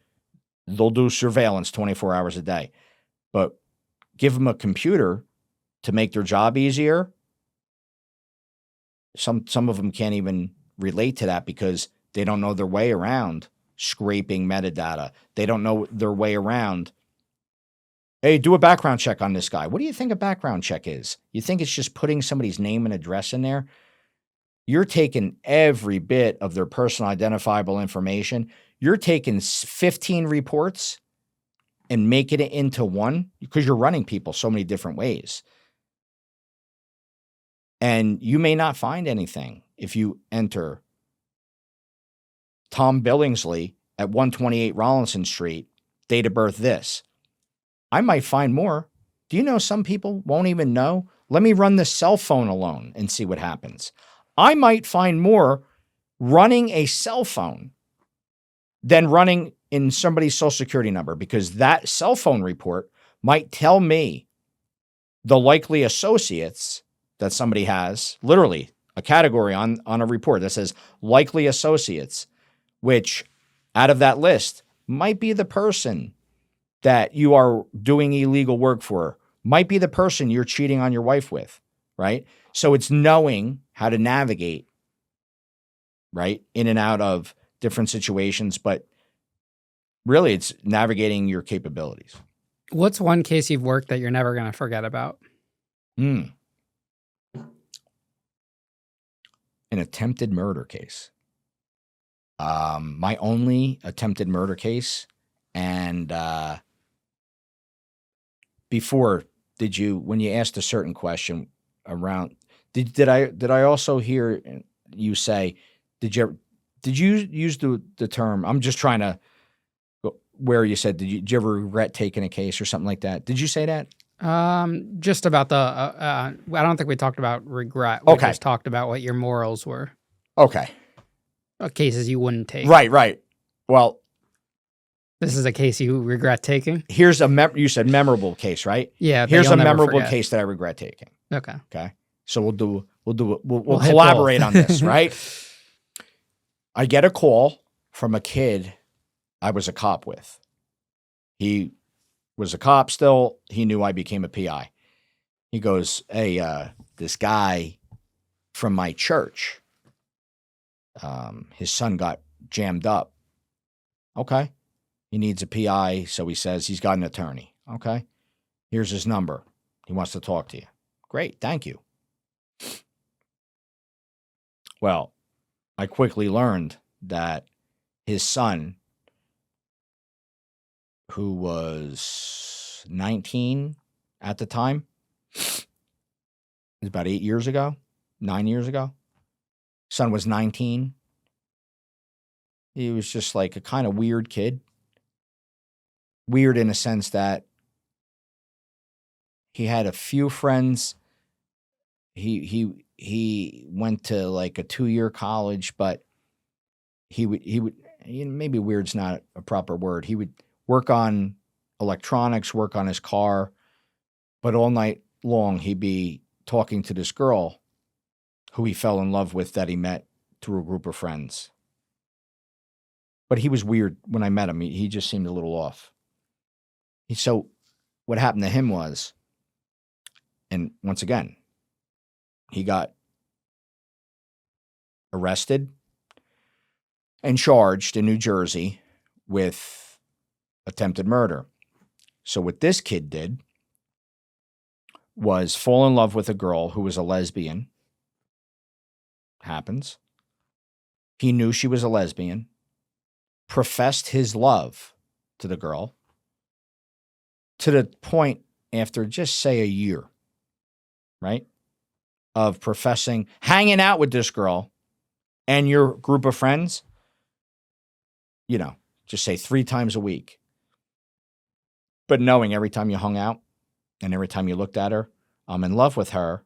They'll do surveillance 24 hours a day, but give them a computer to make their job easier. Some of them can't even relate to that because they don't know their way around scraping metadata. They don't know their way around. Hey, do a background check on this guy. What do you think a background check is? You think it's just putting somebody's name and address in there? You're taking every bit of their personal identifiable information. You're taking 15 reports and making it into one because you're running people so many different ways. And you may not find anything if you enter Tom Billingsley at 128 Rollinson Street, date of birth this. I might find more. Do you know some people won't even know? Let me run the cell phone alone and see what happens. I might find more running a cell phone than running in somebody's social security number because that cell phone report might tell me the likely associates that somebody has, literally a category on a report that says likely associates, which out of that list might be the person that you are doing illegal work for, might be the person you're cheating on your wife with, right? So it's knowing how to navigate, right, in and out of different situations, but really it's navigating your capabilities. What's one case you've worked that you're never going to forget about? An attempted murder case. My only attempted murder case. And before, when you asked a certain question around, did I also hear you say, did you use the term? I'm just trying to, where you said, did you ever regret taking a case or something like that? Did you say that? Just about the, I don't think we talked about regret. We just talked about what your morals were. Okay. Cases you wouldn't take. Right. Well, this is a case you regret taking? Here's you said memorable case, right? Yeah. Here's a memorable case that I regret taking. Okay. So we'll collaborate on this, right? I get a call from a kid I was a cop with. He was a cop still. He knew I became a PI. He goes, hey, this guy from my church, his son got jammed up. Okay. He needs a PI, so he says he's got an attorney. Okay. Here's his number. He wants to talk to you. Great. Thank you. Well, I quickly learned that his son, who was 19 at the time, it was about 9 years ago. Son was 19. He was just like a kind of weird kid. Weird in a sense that he had a few friends. He went to like a 2-year college, but maybe weird's not a proper word. He would work on electronics, work on his car, but all night long he'd be talking to this girl who he fell in love with that he met through a group of friends. But he was weird when I met him. He just seemed a little off. So what happened to him was, and once again, he got arrested and charged in New Jersey with attempted murder. So what this kid did was fall in love with a girl who was a lesbian. Happens. He knew she was a lesbian, professed his love to the girl to the point after just say a year, right, of professing, hanging out with this girl and your group of friends, just say 3 times a week. But knowing every time you hung out and every time you looked at her, I'm in love with her,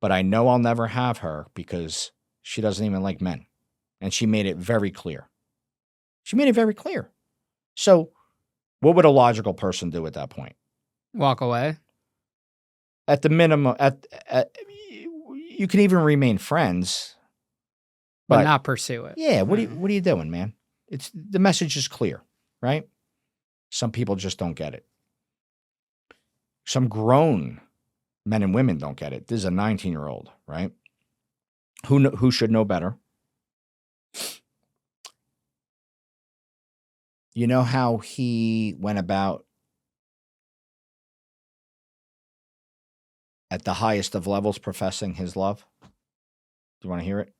but I know I'll never have her because she doesn't even like men. And she made it very clear. So what would a logical person do at that point? Walk away. At the minimum, you can even remain friends. But not pursue it. Yeah, what are you doing, man? The message is clear, right? Some people just don't get it. Some grown men and women don't get it. This is a 19-year-old, right? Who should know better? You know how he went about at the highest of levels professing his love? Do you want to hear it?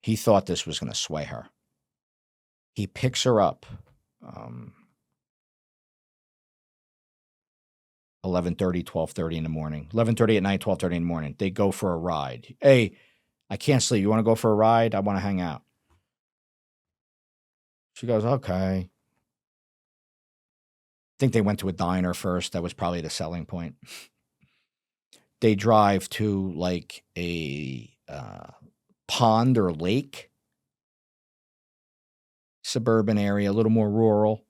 He thought this was going to sway her. He picks her up 11:30, 12:30 in the morning. 11:30 at night, 12:30 in the morning. They go for a ride. Hey, I can't sleep. You want to go for a ride? I want to hang out. She goes, okay. I think they went to a diner first. That was probably the selling point. They drive to like a pond or lake, suburban area, a little more rural.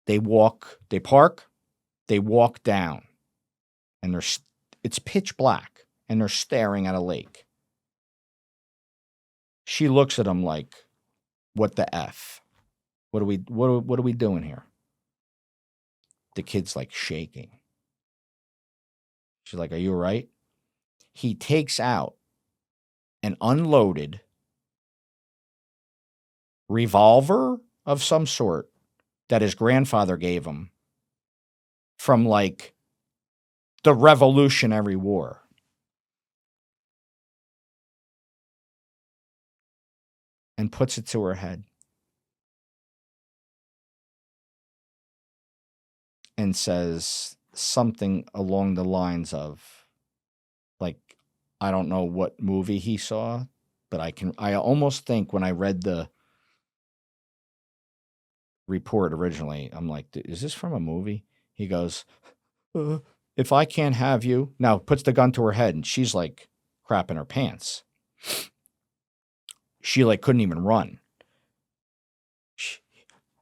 They park, they walk down, and it's pitch black, and they're staring at a lake. She looks at him like, what the F? What are we doing here? The kid's like shaking. She's like, are you all right? He takes out an unloaded revolver of some sort that his grandfather gave him from like the Revolutionary War. And puts it to her head. And says something along the lines of, like, I don't know what movie he saw, but I almost think when I read the report originally, I'm like, is this from a movie? He goes, if I can't have you, now puts the gun to her head, and she's like crapping her pants. She like couldn't even run.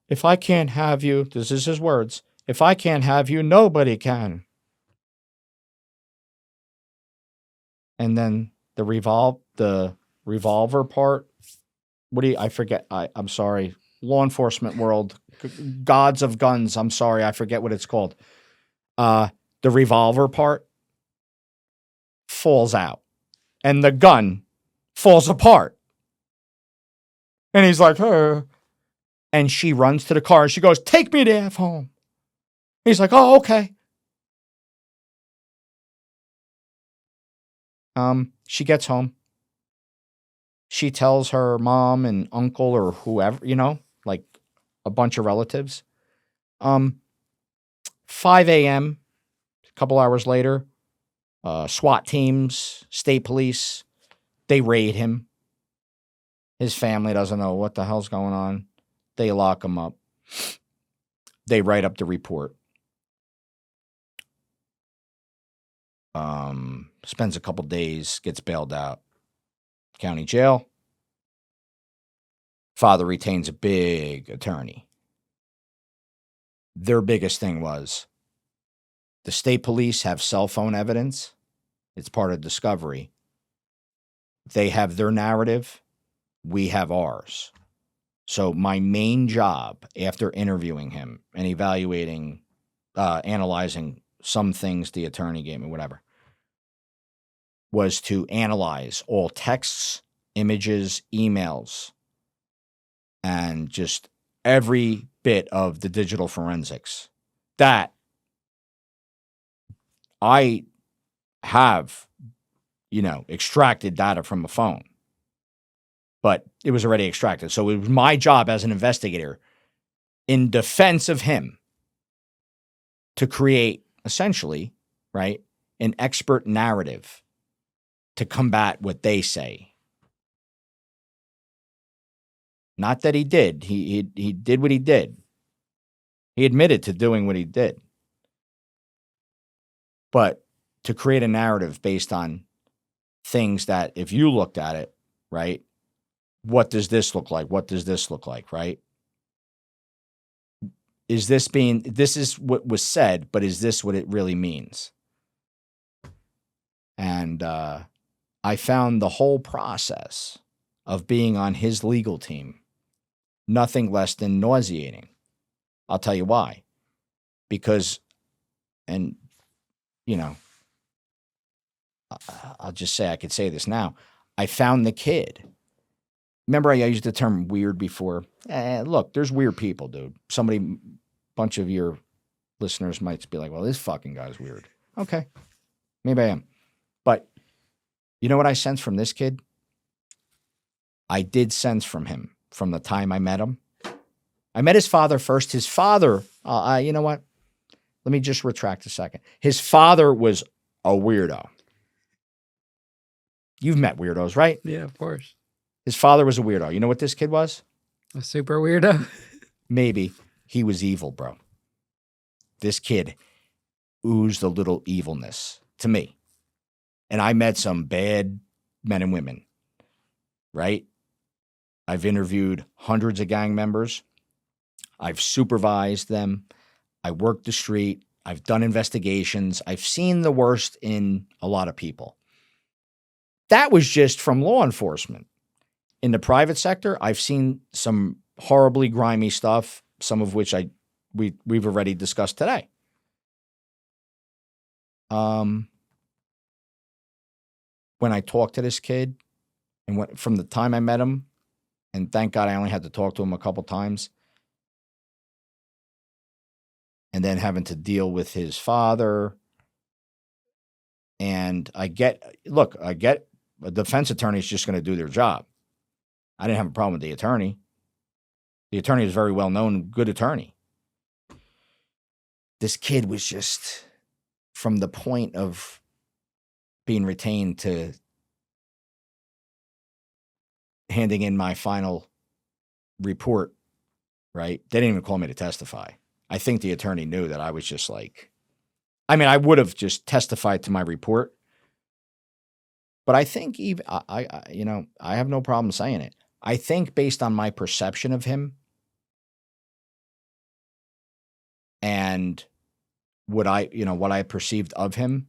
If I can't have you, this is his words, if I can't have you, nobody can. And then the revolver part, I forget. I'm sorry. Law enforcement world, gods of guns. I'm sorry. I forget what it's called. The revolver part falls out and the gun falls apart. And he's like, and she runs to the car and she goes, take me to F home. He's like, oh, okay. She gets home. She tells her mom and uncle or whoever, like a bunch of relatives. 5 a.m., a couple hours later, SWAT teams, state police, they raid him. His family doesn't know what the hell's going on. They lock him up. They write up the report. spends a couple days, gets bailed out. County jail. Father retains a big attorney. Their biggest thing was the state police have cell phone evidence. It's part of discovery. They have their narrative. We have ours. So my main job after interviewing him and evaluating, analyzing some things the attorney gave me, whatever, was to analyze all texts, images, emails, and just every bit of the digital forensics that I have, extracted data from a phone, but it was already extracted. So it was my job as an investigator in defense of him to create essentially, right, an expert narrative to combat what they say. Not that he did. He did what he did. He admitted to doing what he did. But to create a narrative based on things that if you looked at it, right, what does this look like? What does this look like, right? This is what was said, but is this what it really means? And I found the whole process of being on his legal team nothing less than nauseating. I'll tell you why. Because, and, I'll just say, I could say this now. I found the kid. Remember, I used the term weird before. Look, there's weird people, dude. Bunch of your listeners might be like, well, this fucking guy's weird. Okay, maybe I am. But you know what I sense from this kid? I did sense from him from the time I met him. I met his father first. His father, you know what? Let me just retract a second. His father was a weirdo. You've met weirdos, right? Yeah, of course. His father was a weirdo. You know what this kid was? A super weirdo. Maybe. He was evil, bro. This kid oozed a little evilness to me. And I met some bad men and women, right? I've interviewed hundreds of gang members. I've supervised them. I worked the street. I've done investigations. I've seen the worst in a lot of people. That was just from law enforcement. In the private sector, I've seen some horribly grimy stuff, some of which we've already discussed today. When I talked to this kid, and from the time I met him, and thank God I only had to talk to him a couple times, and then having to deal with his father, and I get a defense attorney is just going to do their job. I didn't have a problem with the attorney. The attorney was very well known, good attorney. This kid was just, from the point of being retained to handing in my final report, right? They didn't even call me to testify. I think the attorney knew that I was just like, I would have just testified to my report, but I think even I have no problem saying it. I think based on my perception of him and what I perceived of him,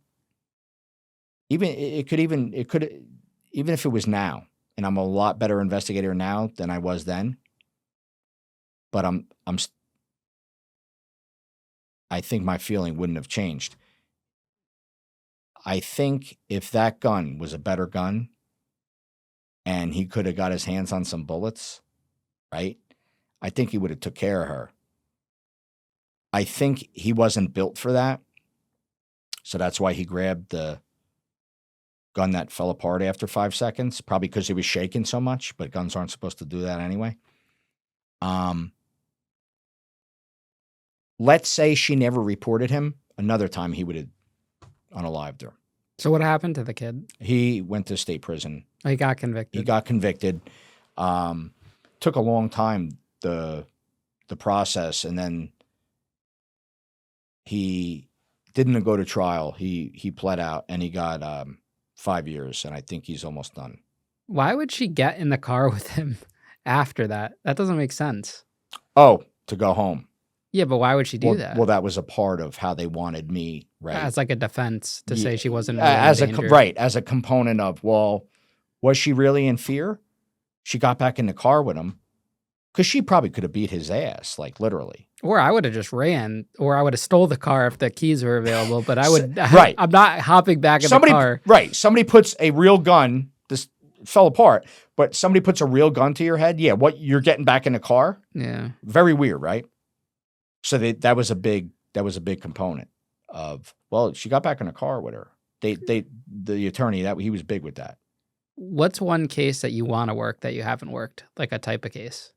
even if it was now, and I'm a lot better investigator now than I was then, but I think my feeling wouldn't have changed. I think if that gun was a better gun and he could have got his hands on some bullets, right? I think he would have took care of her. I think he wasn't built for that. So that's why he grabbed the gun that fell apart after 5 seconds, probably because he was shaking so much, but guns aren't supposed to do that anyway. Let's say she never reported him. Another time he would have unalived her. So what happened to the kid? He went to state prison. Oh, he got convicted. He got convicted. Took a long time, the process, and then he didn't go to trial. He pled out and he got 5 years, and I think he's almost done. Why would she get in the car with him after that? That doesn't make sense. Oh, to go home. Yeah, but why would she do that? Well, that was a part of how they wanted me, right? As like a defense to say she wasn't as really in danger. right, as a component of, well, was she really in fear? She got back in the car with him because she probably could have beat his ass, like literally. Or I would have just ran, or I would have stole the car if the keys were available. But I would, Right. I'm not hopping back in the car. Right. Somebody puts a real gun. This fell apart, but somebody puts a real gun to your head. Yeah, what, you're getting back in the car? Yeah. Very weird, right? So that was a big component of, well, she got back in the car with her. The attorney, that he was big with that. What's one case that you want to work that you haven't worked? Like a type of case?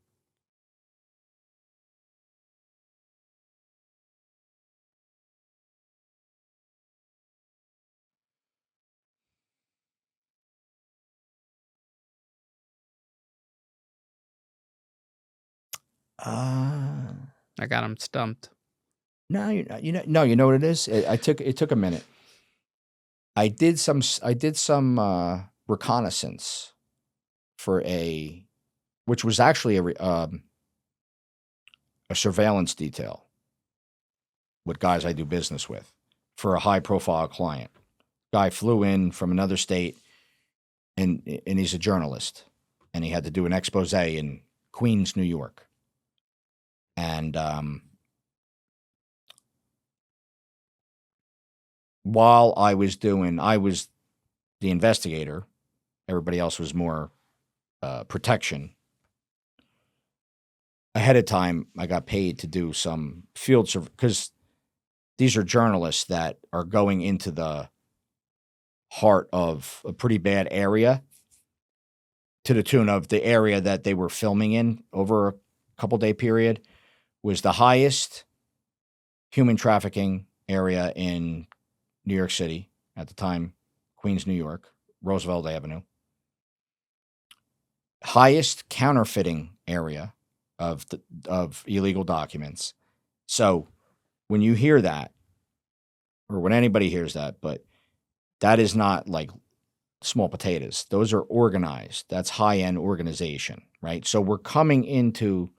I got him stumped. No, you know what it is. It took a minute. I did some reconnaissance for which was actually a surveillance detail with guys I do business with for a high profile client. Guy flew in from another state, and he's a journalist, and he had to do an expose in Queens, New York. And while I was the investigator, everybody else was more protection. Ahead of time, I got paid to do some field survey because these are journalists that are going into the heart of a pretty bad area, to the tune of the area that they were filming in over a couple-day period was the highest human trafficking area in New York City at the time, Queens, New York, Roosevelt Avenue. Highest counterfeiting area of illegal documents. So when you hear that, or when anybody hears that, but that is not like small potatoes. Those are organized. That's high-end organization, right? So we're coming into,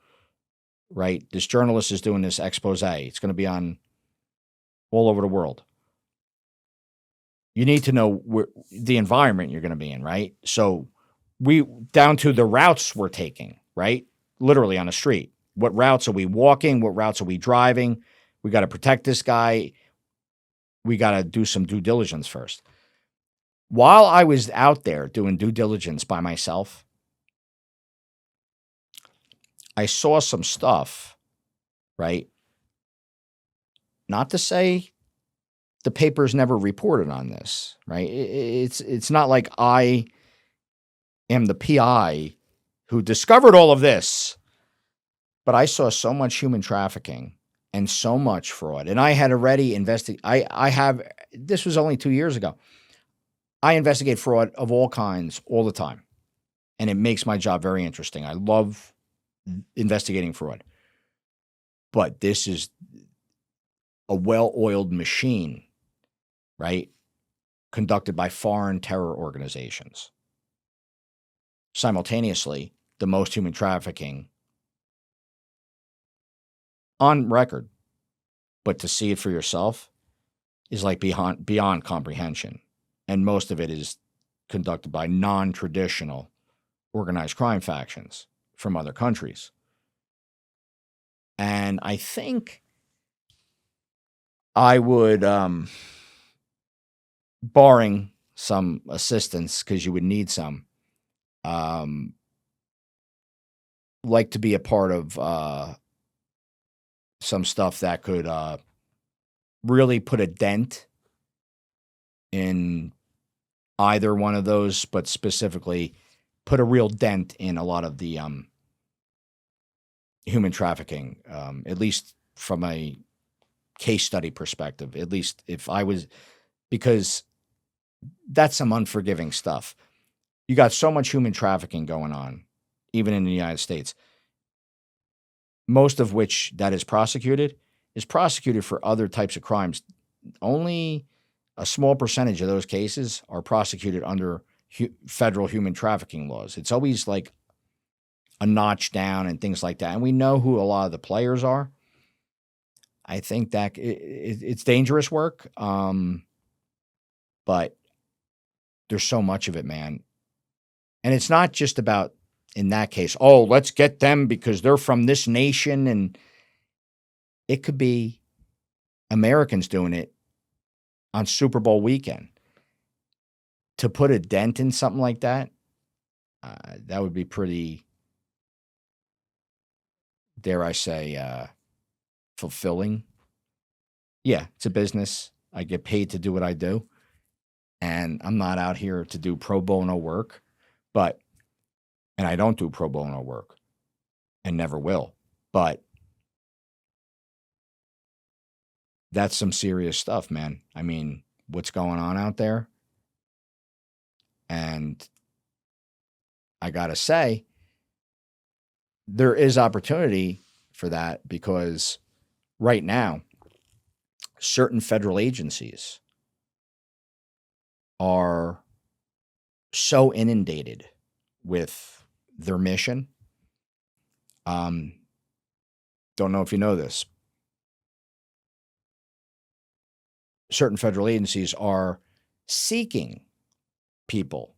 right, this journalist is doing this expose. It's going to be on all over the world. You need to know the environment you're going to be in, right? So we, down to the routes we're taking, right? Literally on a street. What routes are we walking? What routes are we driving? We got to protect this guy. We got to do some due diligence first. While I was out there doing due diligence by myself, I saw some stuff, right? Not to say the papers never reported on this, right? It's not like I am the PI who discovered all of this, but I saw so much human trafficking and so much fraud. And I had already investigated. This was only 2 years ago. I investigate fraud of all kinds all the time. And it makes my job very interesting. I love investigating fraud. But this is a well-oiled machine, right? Conducted by foreign terror organizations. Simultaneously, the most human trafficking on record. But to see it for yourself is like beyond comprehension. And most of it is conducted by non-traditional organized crime factions from other countries. And I think I would, barring some assistance, because you would need some, like to be a part of some stuff that could really put a dent in either one of those, but specifically put a real dent in a lot of the human trafficking, at least from a case study perspective, at least if I was, because that's some unforgiving stuff. You got so much human trafficking going on, even in the United States, most of which that is prosecuted for other types of crimes only a small percentage of those cases are prosecuted under federal human trafficking laws. It's always like a notch down and things like that. And we know who a lot of the players are. I think that it's dangerous work, but there's so much of it, man. And it's not just about, in that case, oh, let's get them because they're from this nation. And it could be Americans doing it on Super Bowl weekend. To put a dent in something like that, that would be pretty, dare I say, fulfilling. Yeah, it's a business. I get paid to do what I do. And I'm not out here to do pro bono work, and I don't do pro bono work and never will. But that's some serious stuff, man. I mean, what's going on out there? And I got to say, there is opportunity for that because right now, certain federal agencies are so inundated with their mission. Don't know if you know this. Certain federal agencies are seeking people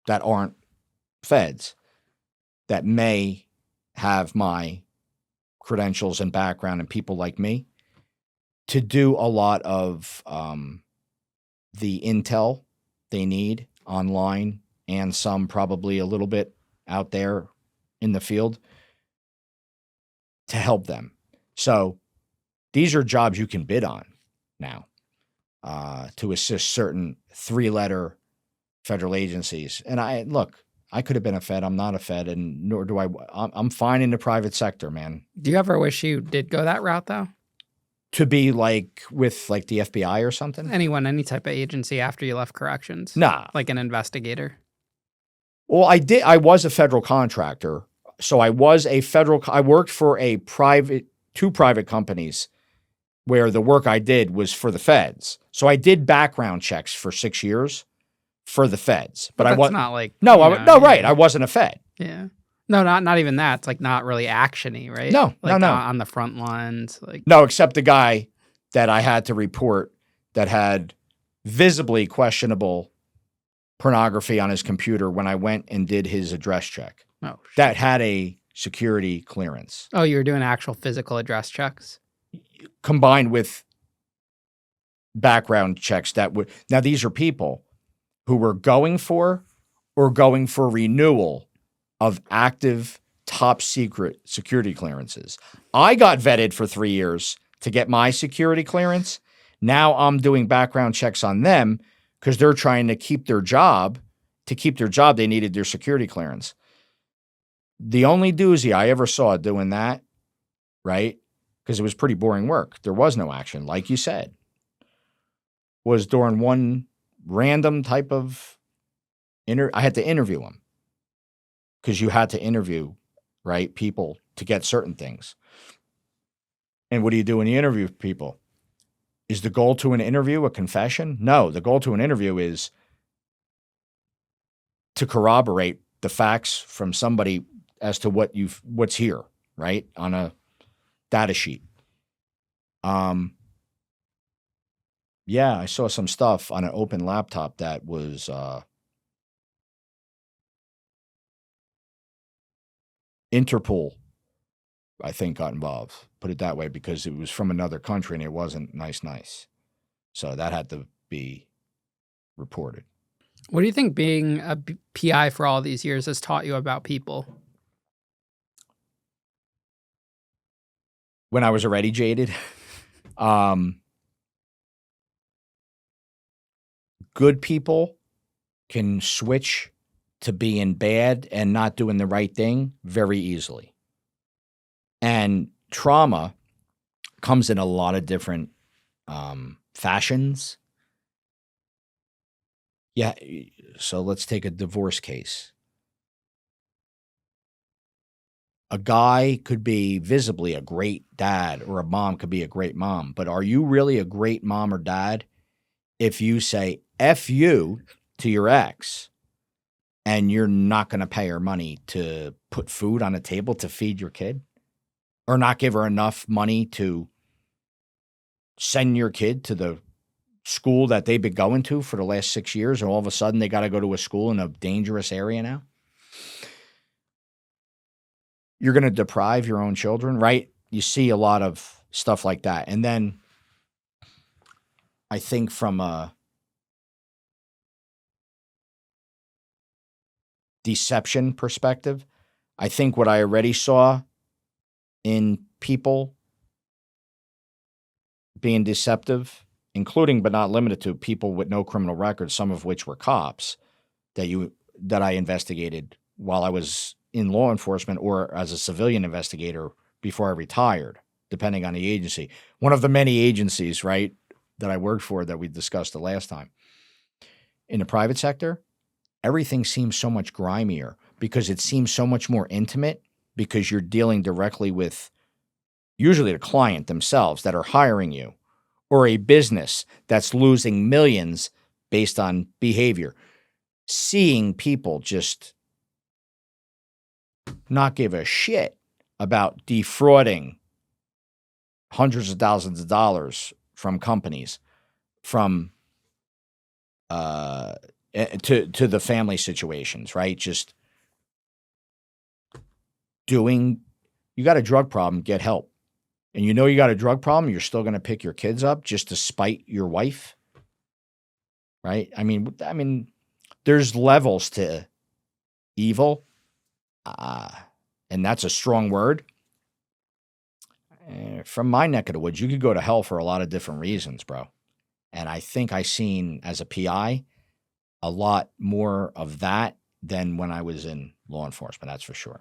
that aren't feds that may have my credentials and background and people like me to do a lot of the intel they need online and some probably a little bit out there in the field to help them. So these are jobs you can bid on now to assist certain 3-letter federal agencies. And I could have been a Fed. I'm not a Fed, and nor do I. I'm fine in the private sector, man. Do you ever wish you did go that route, though? To be like with like the FBI or something? Any type of agency after you left corrections? Nah. Like an investigator? Well, I did. I was a federal contractor. So I worked for two private companies where the work I did was for the feds. So I did background checks for 6 years for the feds, but I that's wasn't. Not like right. I wasn't a Fed. Yeah, no, not even that. It's like not really actiony, right? No, like no. On the front lines, like no, except the guy that I had to report that had visibly questionable pornography on his computer when I went and did his address check. Oh, shit. That had a security clearance. Oh, you were doing actual physical address checks? Combined with background checks now these are people who were going for renewal of active top secret security clearances. I got vetted for 3 years to get my security clearance. Now I'm doing background checks on them because they're trying to keep their job. To keep their job, they needed their security clearance. The only doozy I ever saw doing that, right, because it was pretty boring work. There was no action, like you said, was during one random type of I had to interview them because you had to interview, right, people to get certain things. And what do you do when you interview people? Is the goal to an interview a confession? No, the goal to an interview is to corroborate the facts from somebody as to what's here, right, on a data sheet. Yeah, I saw some stuff on an open laptop that was Interpol, I think, got involved. Put it that way, because it was from another country and it wasn't nice. So that had to be reported. What do you think being a PI for all these years has taught you about people? When I was already jaded, good people can switch to being bad and not doing the right thing very easily. And trauma comes in a lot of different fashions. Yeah, so let's take a divorce case. A guy could be visibly a great dad, or a mom could be a great mom. But are you really a great mom or dad if you say F you to your ex and you're not going to pay her money to put food on the table to feed your kid, or not give her enough money to send your kid to the school that they've been going to for the last 6 years, and all of a sudden they got to go to a school in a dangerous area now? You're going to deprive your own children, right? You see a lot of stuff like that. And then I think from a deception perspective, I think what I already saw in people being deceptive, including but not limited to people with no criminal records, some of which were cops that I investigated while I was in law enforcement or as a civilian investigator before I retired, depending on the agency. One of the many agencies, right, that I worked for that we discussed the last time. In the private sector, everything seems so much grimier because it seems so much more intimate, because you're dealing directly with usually the client themselves that are hiring you, or a business that's losing millions based on behavior. Seeing people just not give a shit about defrauding hundreds of thousands of dollars from companies, from to the family situations, right? Just doing, you got a drug problem, get help. And you know you got a drug problem, you're still going to pick your kids up just to spite your wife, right? I mean, there's levels to evil, and that's a strong word. From my neck of the woods, you could go to hell for a lot of different reasons, bro. And I think I seen, as a PI, a lot more of that than when I was in law enforcement. That's for sure.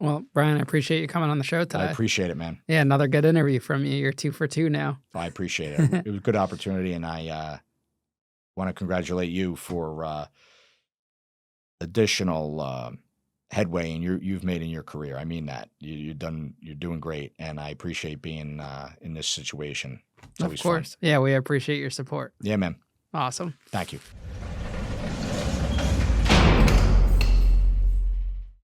Well, Brian, I appreciate you coming on the show I today. appreciate it, man. Yeah, another good interview from you. You're 2 for 2 now. I appreciate it. It was a good opportunity, and I want to congratulate you for additional headway you've made in your career. I mean that. You're doing great, and I appreciate being in this situation. It's always Of course. fun. Yeah, we appreciate your support. Yeah, man. Awesome. Thank you.